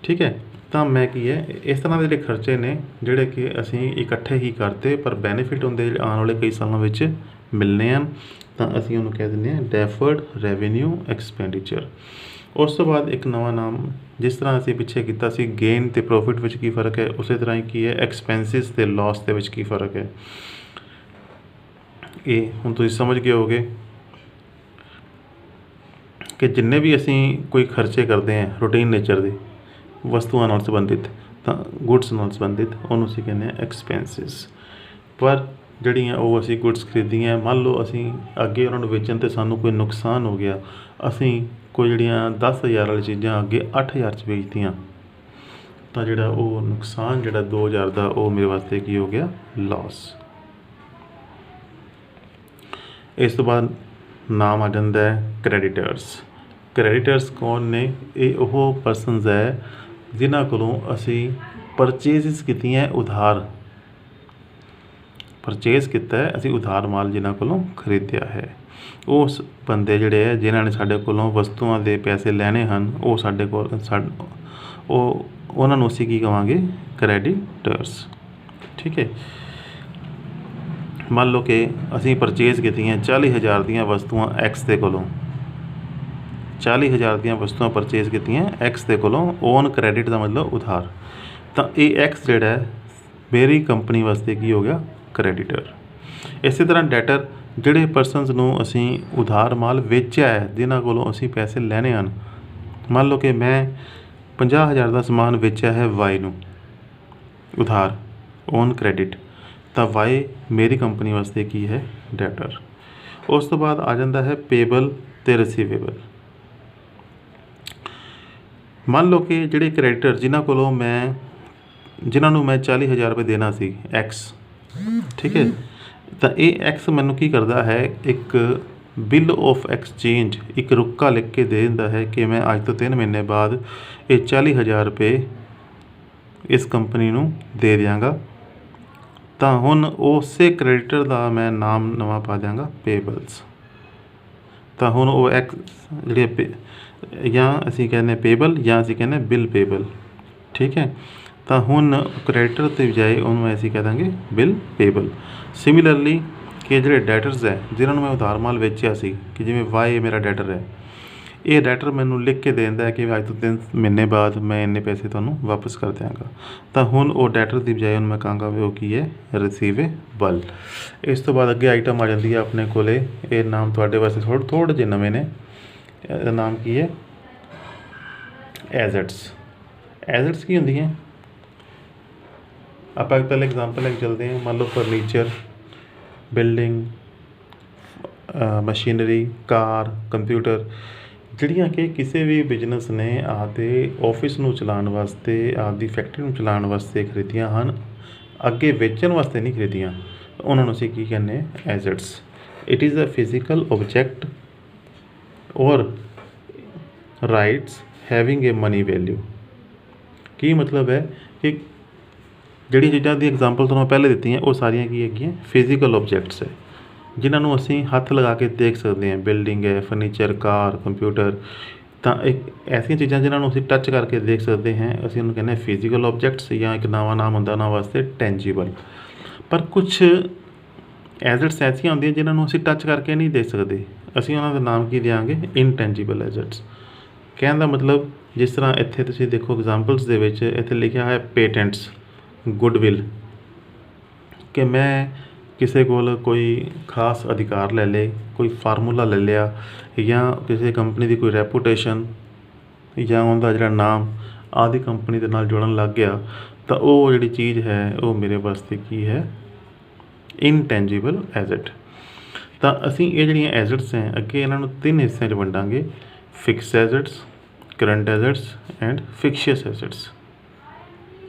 ਠੀਕ ਹੈ। ਤਾਂ ਮੈਂ ਕੀ ਹੈ, ਇਸ ਤਰ੍ਹਾਂ ਦੇ ਜਿਹੜੇ ਖਰਚੇ ਨੇ ਜਿਹੜੇ ਕਿ ਅਸੀਂ ਇਕੱਠੇ ਹੀ ਕਰਤੇ, ਪਰ ਬੈਨੀਫਿਟ ਹੁੰਦੇ ਆਉਣ ਵਾਲੇ ਕਈ ਸਾਲਾਂ ਵਿੱਚ ਮਿਲਣੇ ਹਨ, ਤਾਂ ਅਸੀਂ ਉਹਨੂੰ ਕਹਿ ਦਿੰਦੇ ਹਾਂ ਡੈਫਰਡ ਰੈਵਨਿਊ ਐਕਸਪੈਂਡੀਚਰ। ਉਸ ਤੋਂ ਬਾਅਦ ਇੱਕ ਨਵਾਂ ਨਾਮ, ਜਿਸ ਤਰ੍ਹਾਂ ਅਸੀਂ ਪਿੱਛੇ ਕੀਤਾ ਸੀ ਗੇਨ ਅਤੇ ਪ੍ਰੋਫਿਟ ਵਿੱਚ ਕੀ ਫ਼ਰਕ ਹੈ, ਉਸੇ ਤਰ੍ਹਾਂ ਹੀ ਕੀ ਹੈ ਐਕਸਪੈਂਸਿਸ ਅਤੇ ਲਾਸ ਦੇ ਵਿੱਚ ਕੀ ਫ਼ਰਕ ਹੈ, ਇਹ ਹੁਣ ਤੁਸੀਂ ਸਮਝ ਗਏ ਹੋਗੇ ਕਿ ਜਿੰਨੇ ਵੀ ਅਸੀਂ ਕੋਈ ਖਰਚੇ ਕਰਦੇ ਹਾਂ ਰੂਟੀਨ ਨੇਚਰ ਦੇ, ਵਸਤੂਆਂ ਨਾਲ ਸੰਬੰਧਿਤ, ਤਾਂ ਗੁੱਡਸ ਨਾਲ ਸੰਬੰਧਿਤ, ਉਹਨੂੰ ਅਸੀਂ ਕਹਿੰਦੇ ਹਾਂ ਐਕਸਪੈਂਸਿਸ। ਪਰ ਜਿਹੜੀਆਂ ਉਹ ਅਸੀਂ ਗੁੱਡਸ ਖਰੀਦੀਆਂ, ਮੰਨ ਲਓ ਅਸੀਂ ਅੱਗੇ ਉਹਨਾਂ ਨੂੰ ਵੇਚਣ 'ਤੇ ਸਾਨੂੰ ਕੋਈ ਨੁਕਸਾਨ ਹੋ ਗਿਆ, ਅਸੀਂ ਕੋਈ ਜਿਹੜੀਆਂ 10,000 ਵਾਲੀ ਚੀਜ਼ਾਂ ਅੱਗੇ 8,000 'ਚ ਵੇਚਤੀਆਂ, ਤਾਂ ਜਿਹੜਾ ਉਹ ਨੁਕਸਾਨ ਜਿਹੜਾ 2,000 ਦਾ ਉਹ ਮੇਰੇ ਵਾਸਤੇ ਕੀ ਹੋ ਗਿਆ, ਲਾਸ। ਇਸ ਤੋਂ ਬਾਅਦ ਨਾਮ ਆ ਜਾਂਦਾ ਹੈ ਕ੍ਰੈਡੀਟਰਸ। ਕ੍ਰੈਡੀਟਰਸ ਕੌਣ ਨੇ? ਇਹ ਉਹ ਪਰਸਨਸ ਹੈ ਜਿਨ੍ਹਾਂ ਕੋਲੋਂ ਅਸੀਂ ਪਰਚੇਜ਼ਸ ਕੀਤੀਆਂ ਉਧਾਰ, ਪਰਚੇਜ਼ ਕੀਤਾ ਹੈ ਅਸੀਂ ਉਧਾਰ ਮਾਲ ਜਿਨ੍ਹਾਂ ਕੋਲੋਂ ਖਰੀਦਿਆ ਹੈ। ਉਸ ਬੰਦੇ ਜਿਹੜੇ ਹੈ ਜਿਨ੍ਹਾਂ ਨੇ ਸਾਡੇ ਕੋਲੋਂ ਵਸਤੂਆਂ ਦੇ ਪੈਸੇ ਲੈਣੇ ਹਨ, ਉਹ ਸਾਡੇ ਕੋਲ ਉਹਨਾਂ ਨੂੰ ਅਸੀਂ ਕੀ ਕਹਾਂਗੇ, ਕ੍ਰੈਡੀਟਰਸ। ਠੀਕ ਹੈ। ਮੰਨ ਲਓ ਕਿ ਅਸੀਂ ਪਰਚੇਜ਼ ਕੀਤੀਆਂ 40,000 ਦੀਆਂ ਵਸਤੂਆਂ ਐਕਸ ਦੇ ਕੋਲੋਂ, 40,000 ਦੀਆਂ ਵਸਤੂਆਂ ਪਰਚੇਜ਼ ਕੀਤੀਆਂ ਐਕਸ ਦੇ ਕੋਲੋਂ, ਔਨ ਕ੍ਰੈਡਿਟ ਦਾ ਮਤਲਬ ਉਧਾਰ। ਤਾਂ ਇਹ ਐਕਸ ਜਿਹੜਾ ਹੈ ਮੇਰੀ ਕੰਪਨੀ ਵਾਸਤੇ ਕੀ ਹੋ ਗਿਆ, ਕ੍ਰੈਡੀਟਰ। ਇਸੇ ਤਰ੍ਹਾਂ ਡੈਟਰ, ਜਿਹੜੇ ਪਰਸਨਸ ਨੂੰ ਅਸੀਂ ਉਧਾਰ ਮਾਲ ਵੇਚਿਆ ਹੈ, ਜਿਨ੍ਹਾਂ ਕੋਲੋਂ ਅਸੀਂ ਪੈਸੇ ਲੈਣੇ ਹਨ। ਮੰਨ ਲਓ ਕਿ ਮੈਂ 50,000 ਦਾ ਸਮਾਨ ਵੇਚਿਆ ਹੈ ਵਾਈ ਨੂੰ ਉਧਾਰ, ਔਨ ਕ੍ਰੈਡਿਟ, ਤਾਂ ਵਾਈ ਮੇਰੀ ਕੰਪਨੀ ਵਾਸਤੇ ਕੀ ਹੈ, ਡੈਟਰ। ਉਸ ਤੋਂ ਬਾਅਦ ਆ ਜਾਂਦਾ ਹੈ ਪੇਬਲ ਅਤੇ ਰਿਸੀਵੇਬਲ। ਮੰਨ ਲਓ ਕਿ ਜਿਹੜੇ ਕ੍ਰੈਡੀਟਰ ਜਿਨ੍ਹਾਂ ਨੂੰ ਮੈਂ 40,000 ਰੁਪਏ ਦੇਣਾ ਸੀ ਐਕਸ, ਠੀਕ ਹੈ, ਤਾਂ ਇਹ ਐਕਸ ਮੈਨੂੰ ਕੀ ਕਰਦਾ ਹੈ, ਇੱਕ ਬਿੱਲ ਆਫ ਐਕਸਚੇਂਜ, ਇੱਕ ਰੁੱਕਾ ਲਿਖ ਕੇ ਦੇ ਦਿੰਦਾ ਹੈ ਕਿ ਮੈਂ ਅੱਜ ਤੋਂ 3 ਮਹੀਨੇ ਬਾਅਦ ਇਹ 40,000 ਰੁਪਏ ਇਸ ਕੰਪਨੀ ਨੂੰ ਦੇ ਦਿਆਂਗਾ। ਤਾਂ ਹੁਣ ਉਸੇ ਕ੍ਰੈਡੀਟਰ ਦਾ ਮੈਂ ਨਾਮ ਨਵਾਂ ਪਾ ਦਿਆਂਗਾ ਪੇਬਲਸ। ਤਾਂ ਹੁਣ ਉਹ ਐਕਸ ਜਿਹੜੇ ਜਾਂ ਅਸੀਂ ਕਹਿੰਦੇ ਪੇਬਲ ਜਾਂ ਅਸੀਂ ਕਹਿੰਦੇ ਬਿੱਲ ਪੇਬਲ। ਠੀਕ ਹੈ। ਤਾਂ ਹੁਣ ਕ੍ਰੈਡੀਟਰ ਦੇ ਬਜਾਏ ਉਹਨੂੰ ਅਸੀਂ ਕਹਿ ਦਾਂਗੇ ਬਿੱਲ ਪੇਬਲ। ਸਿਮਿਲਰਲੀ ਕਿ ਜਿਹੜੇ ਡੈਟਰਸ ਹੈ ਜਿਨ੍ਹਾਂ ਨੂੰ ਮੈਂ ਉਧਾਰ ਮਾਲ ਵੇਚਿਆ ਸੀ, ਕਿ ਜਿਵੇਂ ਵਾਈ ਮੇਰਾ ਡੈਟਰ ਹੈ, ਇਹ ਡੈਟਰ ਮੈਨੂੰ ਲਿਖ ਕੇ ਦੇ ਦਿੰਦਾ ਹੈ ਕਿ ਅੱਜ ਤੋਂ 3 ਮਹੀਨੇ ਬਾਅਦ ਮੈਂ ਇੰਨੇ ਪੈਸੇ ਤੁਹਾਨੂੰ ਵਾਪਸ ਕਰ ਦਿਆਂਗਾ। ਤਾਂ ਹੁਣ ਉਹ ਡੈਟਰ ਦੀ ਬਜਾਏ ਉਹਨੂੰ ਮੈਂ ਕਹਾਂਗਾ ਵੀ ਉਹ ਕੀ ਹੈ, ਰਿਸੀਵੇਬਲ। ਇਸ ਤੋਂ ਬਾਅਦ ਅੱਗੇ ਆਈਟਮ ਆ ਜਾਂਦੀ ਹੈ ਆਪਣੇ ਕੋਲੇ, ਇਹ ਨਾਮ ਤੁਹਾਡੇ ਵਾਸਤੇ ਥੋੜ੍ਹੇ ਜਿਹੇ ਨਵੇਂ ਨੇ। ਇਹਦਾ ਨਾਮ ਕੀ ਹੈ, ਐਜ਼ਟਸ। ਐਜ਼ਟਸ ਕੀ ਹੁੰਦੀਆਂ? ਆਪਾਂ ਇੱਕ ਪਹਿਲਾਂ ਐਗਜ਼ਾਮਪਲ ਲੈ ਕੇ ਚੱਲਦੇ ਹਾਂ। ਮੰਨ ਲਓ ਫਰਨੀਚਰ, ਬਿਲਡਿੰਗ, ਮਸ਼ੀਨਰੀ, ਕਾਰ, ਕੰਪਿਊਟਰ, ਜਿਹੜੀਆਂ ਕਿ ਕਿਸੇ ਵੀ ਬਿਜ਼ਨਸ ਨੇ ਆਪਦੇ ਆਫਿਸ ਨੂੰ ਚਲਾਉਣ ਵਾਸਤੇ, ਆਪਦੀ ਫੈਕਟਰੀ ਨੂੰ ਚਲਾਉਣ ਵਾਸਤੇ ਖਰੀਦੀਆਂ ਹਨ, ਅੱਗੇ ਵੇਚਣ ਵਾਸਤੇ ਨਹੀਂ ਖਰੀਦੀਆਂ। ਉਹਨਾਂ ਨੂੰ ਅਸੀਂ ਕੀ ਕਹਿੰਦੇ ਹਾਂ, assets. It is a physical object or rights having a money value. ਕੀ ਮਤਲਬ ਹੈ ਕਿ ਜਿਹੜੀ ਚੀਜ਼ਾਂ ਦੀ ਐਗਜ਼ਾਮਪਲ ਤੁਹਾਨੂੰ ਪਹਿਲੇ ਦਿੱਤੀਆਂ ਉਹ ਸਾਰੀਆਂ ਕੀ ਹੈਗੀਆਂ, ਫਿਜ਼ੀਕਲ ਆਬਜੈਕਟਸ ਹੈ, ਜਿਨ੍ਹਾਂ ਨੂੰ ਅਸੀਂ ਹੱਥ ਲਗਾ ਕੇ ਦੇਖ ਸਕਦੇ ਹਾਂ। ਬਿਲਡਿੰਗ ਹੈ, ਫਰਨੀਚਰ, ਕਾਰ, ਕੰਪਿਊਟਰ, ਤਾਂ ਇੱਕ ਐਸੀਆਂ ਚੀਜ਼ਾਂ ਜਿਨ੍ਹਾਂ ਨੂੰ ਅਸੀਂ ਟੱਚ ਕਰਕੇ ਦੇਖ ਸਕਦੇ ਹਾਂ, ਅਸੀਂ ਉਹਨੂੰ ਕਹਿੰਦੇ ਹਾਂ ਫਿਜ਼ੀਕਲ ਆਬਜੈਕਟਸ, ਜਾਂ ਇੱਕ ਨਵਾਂ ਨਾਮ ਹੁੰਦਾ ਉਹਨਾਂ ਵਾਸਤੇ ਟੈਂਜੀਬਲ। ਪਰ ਕੁਛ ਐਜ਼ਟਸ ਐਸੀਆਂ ਹੁੰਦੀਆਂ ਜਿਨ੍ਹਾਂ ਨੂੰ ਅਸੀਂ ਟੱਚ ਕਰਕੇ ਨਹੀਂ ਦੇਖ ਸਕਦੇ, ਅਸੀਂ ਉਹਨਾਂ ਦਾ ਨਾਮ ਕੀ ਦਿਆਂਗੇ, ਇਨਟੈਂਜੀਬਲ ਐਜ਼ਟਸ। ਕਹਿਣ ਦਾ ਮਤਲਬ, ਜਿਸ ਤਰ੍ਹਾਂ ਇੱਥੇ ਤੁਸੀਂ ਦੇਖੋ ਐਗਜ਼ਾਮਪਲਸ ਦੇ ਵਿੱਚ ਇੱਥੇ ਲਿਖਿਆ ਹੈ ਪੇਟੈਂਟਸ, ਗੁੱਡਵਿਲ, ਕਿ ਮੈਂ ਕਿਸੇ ਕੋਲ ਕੋਈ ਖਾਸ ਅਧਿਕਾਰ ਲੈ ਲਏ, ਕੋਈ ਫਾਰਮੂਲਾ ਲੈ ਲਿਆ, ਜਾਂ ਕਿਸੇ ਕੰਪਨੀ ਦੀ ਕੋਈ ਰੈਪੂਟੇਸ਼ਨ ਜਾਂ ਉਹਦਾ ਜਿਹੜਾ ਨਾਮ ਆਦਿ ਕੰਪਨੀ ਦੇ ਨਾਲ ਜੁੜਨ ਲੱਗ ਗਿਆ, ਤਾਂ ਉਹ ਜਿਹੜੀ ਚੀਜ਼ ਹੈ ਉਹ ਮੇਰੇ ਵਾਸਤੇ ਕੀ ਹੈ, ਇਨਟੈਂਜੀਬਲ ਐਜ਼ਟ। ਤਾਂ ਅਸੀਂ ਇਹ ਜਿਹੜੀਆਂ ਐਜ਼ਟਸ ਹੈ ਅੱਗੇ ਇਹਨਾਂ ਨੂੰ 3 ਹਿੱਸਿਆਂ 'ਚ ਵੰਡਾਂਗੇ, ਫਿਕਸ ਐਜ਼ਟਸ, ਕਰੰਟ ਐਜ਼ਟਸ ਐਂਡ ਫਿਕਸ਼ੀਅਸ ਐਜ਼ਟਸ।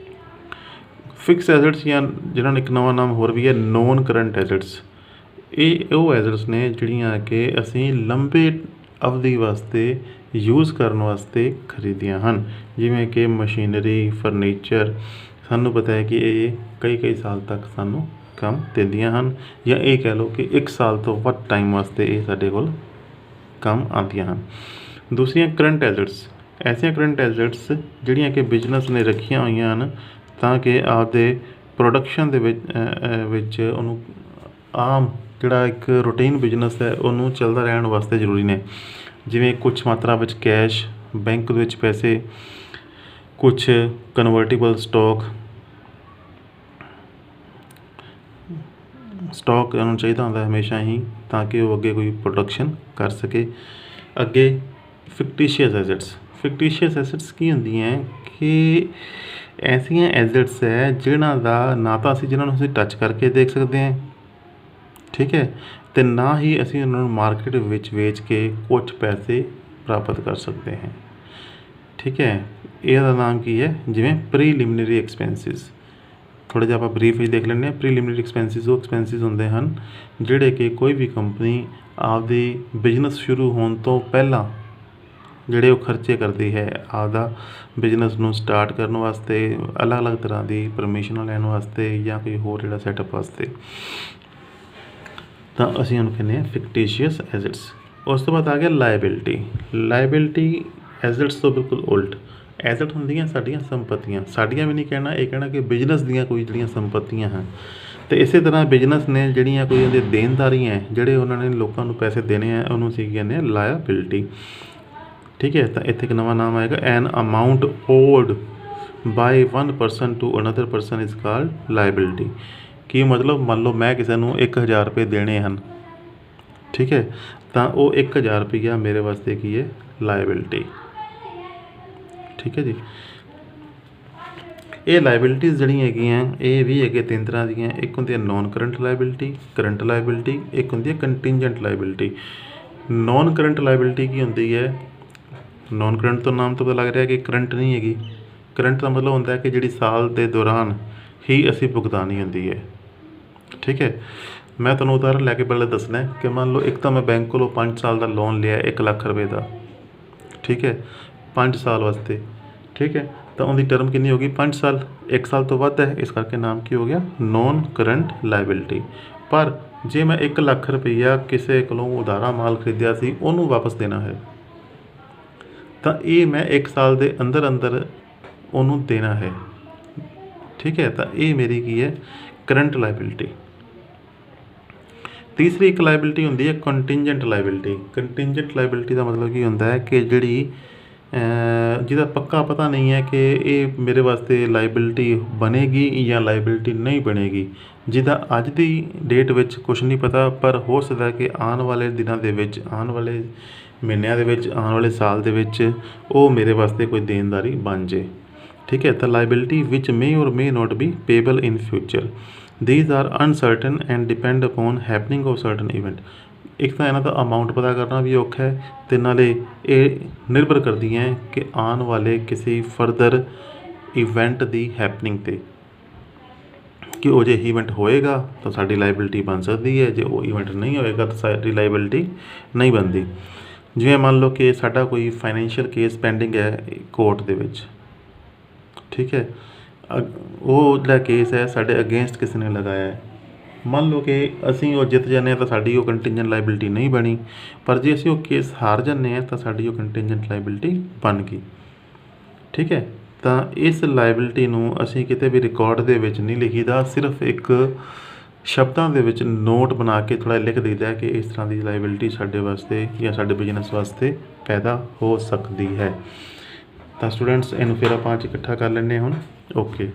ਫਿਕਸ ਐਜ਼ਟਸ ਜਾਂ ਜਿਹਨਾਂ ਨੂੰ ਇੱਕ ਨਵਾਂ ਨਾਮ ਹੋਰ ਵੀ ਹੈ, ਨੋਨ ਕਰੰਟ ਐਜ਼ਟਸ। ਇਹ ਉਹ ਐਜ਼ਟਸ ਨੇ ਜਿਹੜੀਆਂ ਕਿ ਅਸੀਂ ਲੰਬੇ ਅਵਧੀ ਵਾਸਤੇ ਯੂਜ਼ ਕਰਨ ਵਾਸਤੇ ਖਰੀਦੀਆਂ ਹਨ, ਜਿਵੇਂ ਕਿ ਮਸ਼ੀਨਰੀ, ਫਰਨੀਚਰ। ਸਾਨੂੰ ਪਤਾ ਹੈ ਕਿ ਇਹ ਕਈ ਸਾਲ ਤੱਕ ਸਾਨੂੰ ਕੰਮ ਦਿੰਦੀਆਂ ਹਨ, ਜਾਂ ਇਹ ਕਹਿ ਲਓ ਕਿ 1 ਸਾਲ ਤੋਂ ਵੱਧ ਟਾਈਮ ਵਾਸਤੇ ਇਹ ਸਾਡੇ ਕੋਲ ਕੰਮ ਆਉਂਦੀਆਂ ਹਨ। ਦੂਸਰੀਆਂ ਕਰੰਟ ਐਜ਼ਟਸ, ਐਸੀਆਂ ਕਰੰਟ ਐਜ਼ਟਸ ਜਿਹੜੀਆਂ ਕਿ ਬਿਜ਼ਨਸ ਨੇ ਰੱਖੀਆਂ ਹੋਈਆਂ ਹਨ ਤਾਂ ਕਿ ਆਪਦੇ ਪ੍ਰੋਡਕਸ਼ਨ ਦੇ ਵਿੱਚ ਉਹਨੂੰ ਆਮ ਜਿਹੜਾ ਇੱਕ ਰੂਟੀਨ ਬਿਜ਼ਨਸ ਹੈ ਉਹਨੂੰ ਚੱਲਦਾ ਰਹਿਣ ਵਾਸਤੇ ਜ਼ਰੂਰੀ ਨੇ। ਜਿਵੇਂ ਕੁਛ ਮਾਤਰਾ ਵਿੱਚ ਕੈਸ਼, ਬੈਂਕ ਦੇ ਵਿੱਚ ਪੈਸੇ, ਕੁਛ ਕਨਵਰਟੀਬਲ ਸਟਾਕ ਉਹਨੂੰ ਚਾਹੀਦਾ ਹੁੰਦਾ ਹਮੇਸ਼ਾ ਹੀ, ਤਾਂ ਕਿ ਉਹ ਅੱਗੇ ਕੋਈ ਪ੍ਰੋਡਕਸ਼ਨ ਕਰ ਸਕੇ। ਅੱਗੇ ਫਿਕਟੀਸ਼ੀਅਸ ਐਜ਼ਟਸ। ਫਿਕਟੀਸ਼ੀਅਸ ਐਜ਼ਟਸ ਕੀ ਹੁੰਦੀਆਂ ਕਿ ਐਸੀਆਂ ਐਜ਼ਟਸ ਹੈ ਜਿਹਨਾਂ ਦਾ ਨਾ ਤਾਂ ਜਿਹਨਾਂ ਨੂੰ ਅਸੀਂ ਟੱਚ ਕਰਕੇ ਦੇਖ ਸਕਦੇ ਹਾਂ, ਠੀਕ ਹੈ। ਅਤੇ ਨਾ ਹੀ ਅਸੀਂ ਉਹਨਾਂ ਨੂੰ ਮਾਰਕੀਟ ਵਿੱਚ ਵੇਚ ਕੇ ਕੁਛ ਪੈਸੇ ਪ੍ਰਾਪਤ ਕਰ ਸਕਦੇ ਹਾਂ। ਠੀਕ ਹੈ, ਇਹਦਾ ਨਾਮ ਕੀ ਹੈ, ਜਿਵੇਂ ਪ੍ਰੀਲਿਮਿਨਰੀ ਐਕਸਪੈਂਸਿਸ। ਥੋੜ੍ਹਾ ਜਿਹਾ ਆਪਾਂ ਬਰੀਫ ਵਿੱਚ ਦੇਖ ਲੈਂਦੇ ਹਾਂ। ਪ੍ਰੀਲਿਮਿਨਰੀ ਐਕਸਪੈਂਸਿਸ ਉਹ ਐਕਸਪੈਂਸਿਸ ਹੁੰਦੇ ਹਨ ਜਿਹੜੇ ਕਿ ਕੋਈ ਵੀ ਕੰਪਨੀ ਆਪਦੀ ਬਿਜ਼ਨਸ ਸ਼ੁਰੂ ਹੋਣ ਤੋਂ ਪਹਿਲਾਂ ਜਿਹੜੇ ਉਹ ਖਰਚੇ ਕਰਦੀ ਹੈ ਆਪਦਾ ਬਿਜ਼ਨਸ ਨੂੰ ਸਟਾਰਟ ਕਰਨ ਵਾਸਤੇ, ਅਲੱਗ ਅਲੱਗ ਤਰ੍ਹਾਂ ਦੀ ਪਰਮਿਸ਼ਨਾਂ ਲੈਣ ਵਾਸਤੇ ਜਾਂ ਕੋਈ ਹੋਰ ਜਿਹੜਾ ਸੈਟਅਪ ਵਾਸਤੇ, ਤਾਂ ਅਸੀਂ ਉਹਨੂੰ ਕਹਿੰਦੇ ਹਾਂ ਫਿਕਟੀਸ਼ੀਅਸ ਐਸੈਟਸ। ਉਸ ਤੋਂ ਬਾਅਦ ਆ ਗਿਆ ਲਾਇਬਿਲਿਟੀ। ਲਾਇਬਿਲਿਟੀ ਐਸੈਟਸ ਤੋਂ ਬਿਲਕੁਲ ਉਲਟ। ਐਸੈਟ ਹੁੰਦੀਆਂ ਸਾਡੀਆਂ ਸੰਪਤੀਆਂ, ਸਾਡੀਆਂ ਵੀ ਨਹੀਂ ਕਹਿਣਾ, ਇਹ ਕਹਿਣਾ ਕਿ ਬਿਜ਼ਨਸ ਦੀਆਂ ਕੋਈ ਜਿਹੜੀਆਂ ਸੰਪਤੀਆਂ ਹਨ। ਅਤੇ ਇਸੇ ਤਰ੍ਹਾਂ ਬਿਜ਼ਨਸ ਨੇ ਜਿਹੜੀਆਂ ਕੋਈ ਉਹਦੇ ਦੇਣਦਾਰੀ ਹੈ, ਜਿਹੜੇ ਉਹਨਾਂ ਨੇ ਲੋਕਾਂ ਨੂੰ ਪੈਸੇ ਦੇਣੇ ਹੈ, ਉਹਨੂੰ ਅਸੀਂ ਕਹਿੰਦੇ ਹਾਂ ਲਾਇਬਿਲਿਟੀ। ਠੀਕ ਹੈ, ਤਾਂ ਇੱਥੇ ਇੱਕ ਨਵਾਂ ਨਾਮ ਆਏਗਾ, an amount owed by one person to another person is called liability. ਕੀ ਮਤਲਬ, ਮੰਨ ਲਓ ਮੈਂ ਕਿਸੇ ਨੂੰ 1000 ਰੁਪਏ ਦੇਣੇ ਹਨ, ਠੀਕ ਹੈ, ਤਾਂ ਉਹ 1000 ਰੁਪਈਆ ਮੇਰੇ ਵਾਸਤੇ ਕੀ ਹੈ, ਲਾਇਬਿਲਿਟੀ। ਠੀਕ ਹੈ ਜੀ। ਇਹ ਲਾਇਬਿਲਿਟੀਜ਼ ਜਿਹੜੀਆਂ ਹੈਗੀਆਂ ਇਹ ਵੀ ਹੈਗੇ 3 ਤਰ੍ਹਾਂ ਦੀਆਂ। ਇੱਕ ਹੁੰਦੀ ਹੈ non current liability, current liability, ਇੱਕ ਹੁੰਦੀ ਹੈ ਕੰਟੀਨਜੈਂਟ ਲਾਇਬਿਲਿਟੀ। ਨੋਨ ਕਰੰਟ ਲਾਇਬਿਲਿਟੀ ਕੀ ਹੁੰਦੀ ਹੈ, ਨੋਨ ਕਰੰਟ ਤੋਂ ਨਾਮ ਤੋਂ ਪਤਾ ਲੱਗ ਰਿਹਾ ਕਿ ਕਰੰਟ ਨਹੀਂ ਹੈਗੀ। ਕਰੰਟ ਦਾ ਮਤਲਬ ਹੁੰਦਾ ਹੈ ਕਿ ਜਿਹੜੀ ਸਾਲ ਦੇ ਦੌਰਾਨ ਹੀ ਅਸੀਂ ਭੁਗਤਾਨੀ ਹੁੰਦੀ ਹੈ। ਠੀਕ ਹੈ, ਮੈਂ ਤੁਹਾਨੂੰ ਉਦਾਹਰਨ ਲੈ ਕੇ ਪਹਿਲਾਂ ਦੱਸਣਾ ਕਿ ਮੰਨ ਲਓ ਇੱਕ ਤਾਂ ਮੈਂ ਬੈਂਕ ਕੋਲੋਂ 5 ਸਾਲ ਦਾ ਲੋਨ ਲਿਆ 1 ਲੱਖ ਰੁਪਏ ਦਾ, ਠੀਕ ਹੈ, 5 ਸਾਲ ਵਾਸਤੇ। ਠੀਕ ਹੈ, ਤਾਂ ਉਹਦੀ ਟਰਮ ਕਿੰਨੀ ਹੋ ਗਈ, 5 ਸਾਲ। 1 ਸਾਲ ਤੋਂ ਵੱਧ ਹੈ, ਇਸ ਕਰਕੇ ਨਾਮ ਕੀ ਹੋ ਗਿਆ, ਨੋਨ ਕਰੰਟ ਲਾਇਬਿਲਿਟੀ। ਪਰ ਜੇ ਮੈਂ 1 ਲੱਖ ਰੁਪਈਆ ਕਿਸੇ ਕੋਲੋਂ ਉਧਾਰਾ ਮਾਲ ਖਰੀਦਿਆ ਸੀ, ਉਹਨੂੰ ਵਾਪਸ ਦੇਣਾ ਹੈ, ਤਾਂ ਇਹ ਮੈਂ 1 ਸਾਲ ਦੇ ਅੰਦਰ ਅੰਦਰ ਉਹਨੂੰ ਦੇਣਾ ਹੈ। ਠੀਕ ਹੈ, ਤਾਂ ਇਹ ਮੇਰੀ ਕੀ ਹੈ, ਕਰੰਟ ਲਾਇਬਿਲਿਟੀ। ਤੀਸਰੀ ਇੱਕ ਲਾਇਬਿਲਿਟੀ ਹੁੰਦੀ ਹੈ ਕੰਟੀਨਜੈਂਟ ਲਾਇਬਿਲਿਟੀ। ਕੰਟੀਨਜੈਂਟ ਲਾਇਬਿਲਿਟੀ ਦਾ ਮਤਲਬ ਕੀ ਹੁੰਦਾ ਹੈ ਕਿ ਜਿਹੜੀ ਜਿਹਦਾ ਪੱਕਾ ਪਤਾ ਨਹੀਂ ਹੈ ਕਿ ਇਹ ਮੇਰੇ ਵਾਸਤੇ ਲਾਇਬਿਲਿਟੀ ਬਣੇਗੀ ਜਾਂ ਲਾਇਬਿਲਿਟੀ ਨਹੀਂ ਬਣੇਗੀ, ਜਿਹਦਾ ਅੱਜ ਦੀ ਡੇਟ ਵਿੱਚ ਕੁਛ ਨਹੀਂ ਪਤਾ, ਪਰ ਹੋ ਸਕਦਾ ਕਿ ਆਉਣ ਵਾਲੇ ਦਿਨਾਂ ਦੇ ਵਿੱਚ, ਆਉਣ ਵਾਲੇ ਮਹੀਨਿਆਂ ਦੇ ਵਿੱਚ, ਆਉਣ ਵਾਲੇ ਸਾਲ ਦੇ ਵਿੱਚ ਉਹ ਮੇਰੇ ਵਾਸਤੇ ਕੋਈ ਦੇਣਦਾਰੀ ਬਣ ਜੇ। ਠੀਕ ਹੈ, ਤਾਂ liability which may or may not be payable in future. These are uncertain and depend upon happening of certain event। ਇੱਕ ਤਾਂ ਇਹਨਾਂ ਦਾ ਅਮਾਊਂਟ ਪਤਾ ਕਰਨਾ ਵੀ ਔਖਾ ਹੈ, ਅਤੇ ਨਾਲੇ ਇਹ ਨਿਰਭਰ ਕਰਦੀਆਂ ਕਿ ਆਉਣ ਵਾਲੇ ਕਿਸੇ ਫਰਦਰ ਇਵੈਂਟ ਦੀ ਹੈਪਨਿੰਗ 'ਤੇ, ਕਿ ਉਹ ਜੇ ਇਵੈਂਟ ਹੋਏਗਾ ਤਾਂ ਸਾਡੀ ਲਾਇਬਿਲਿਟੀ ਬਣ ਸਕਦੀ ਹੈ, ਜੇ ਉਹ ਇਵੈਂਟ ਨਹੀਂ ਹੋਏਗਾ ਤਾਂ ਸਾਡੀ ਲਾਇਬਿਲਿਟੀ ਨਹੀਂ ਬਣਦੀ। ਜਿਵੇਂ ਮੰਨ ਲਓ ਕਿ ਸਾਡਾ ਕੋਈ ਫਾਈਨੈਂਸ਼ੀਅਲ ਕੇਸ ਪੈਂਡਿੰਗ ਹੈ ਕੋਰਟ ਦੇ ਵਿੱਚ, ਠੀਕ ਹੈ, ਉਹ ਜਿਹੜਾ ਕੇਸ ਹੈ ਸਾਡੇ ਅਗੇਂਸਟ ਕਿਸੇ ਨੇ ਲਗਾਇਆ ਹੈ। ਮੰਨ ਲਓ ਕਿ ਅਸੀਂ ਉਹ ਜਿੱਤ ਜਾਂਦੇ ਹਾਂ ਤਾਂ ਸਾਡੀ ਉਹ ਕੰਟੀਨਜੈਂਟ ਲਾਇਬਿਲਿਟੀ ਨਹੀਂ ਬਣੀ, ਪਰ ਜੇ ਅਸੀਂ ਉਹ ਕੇਸ ਹਾਰ ਜਾਂਦੇ ਹਾਂ ਤਾਂ ਸਾਡੀ ਉਹ ਕੰਟੀਨਜੈਂਟ ਲਾਇਬਿਲਿਟੀ ਬਣ ਗਈ। ਠੀਕ ਹੈ, ਤਾਂ ਇਸ ਲਾਇਬਿਲਿਟੀ ਨੂੰ ਅਸੀਂ ਕਿਤੇ ਵੀ ਰਿਕਾਰਡ ਦੇ ਵਿੱਚ ਨਹੀਂ ਲਿਖੀਦਾ, ਸਿਰਫ ਇੱਕ ਸ਼ਬਦਾਂ ਦੇ ਵਿੱਚ ਨੋਟ ਬਣਾ ਕੇ ਥੋੜ੍ਹਾ ਲਿਖ ਦਈਦਾ ਕਿ ਇਸ ਤਰ੍ਹਾਂ ਦੀ ਲਾਇਬਿਲਿਟੀ ਸਾਡੇ ਵਾਸਤੇ ਜਾਂ ਸਾਡੇ ਬਿਜ਼ਨਸ ਵਾਸਤੇ ਪੈਦਾ ਹੋ ਸਕਦੀ ਹੈ। ਤਾਂ ਸਟੂਡੈਂਟਸ ਇਹਨੂੰ ਫਿਰ ਆਪਾਂ ਅੱਜ ਇਕੱਠਾ ਕਰ ਲੈਂਦੇ ਹਾਂ ਹੁਣ। ਓਕੇ।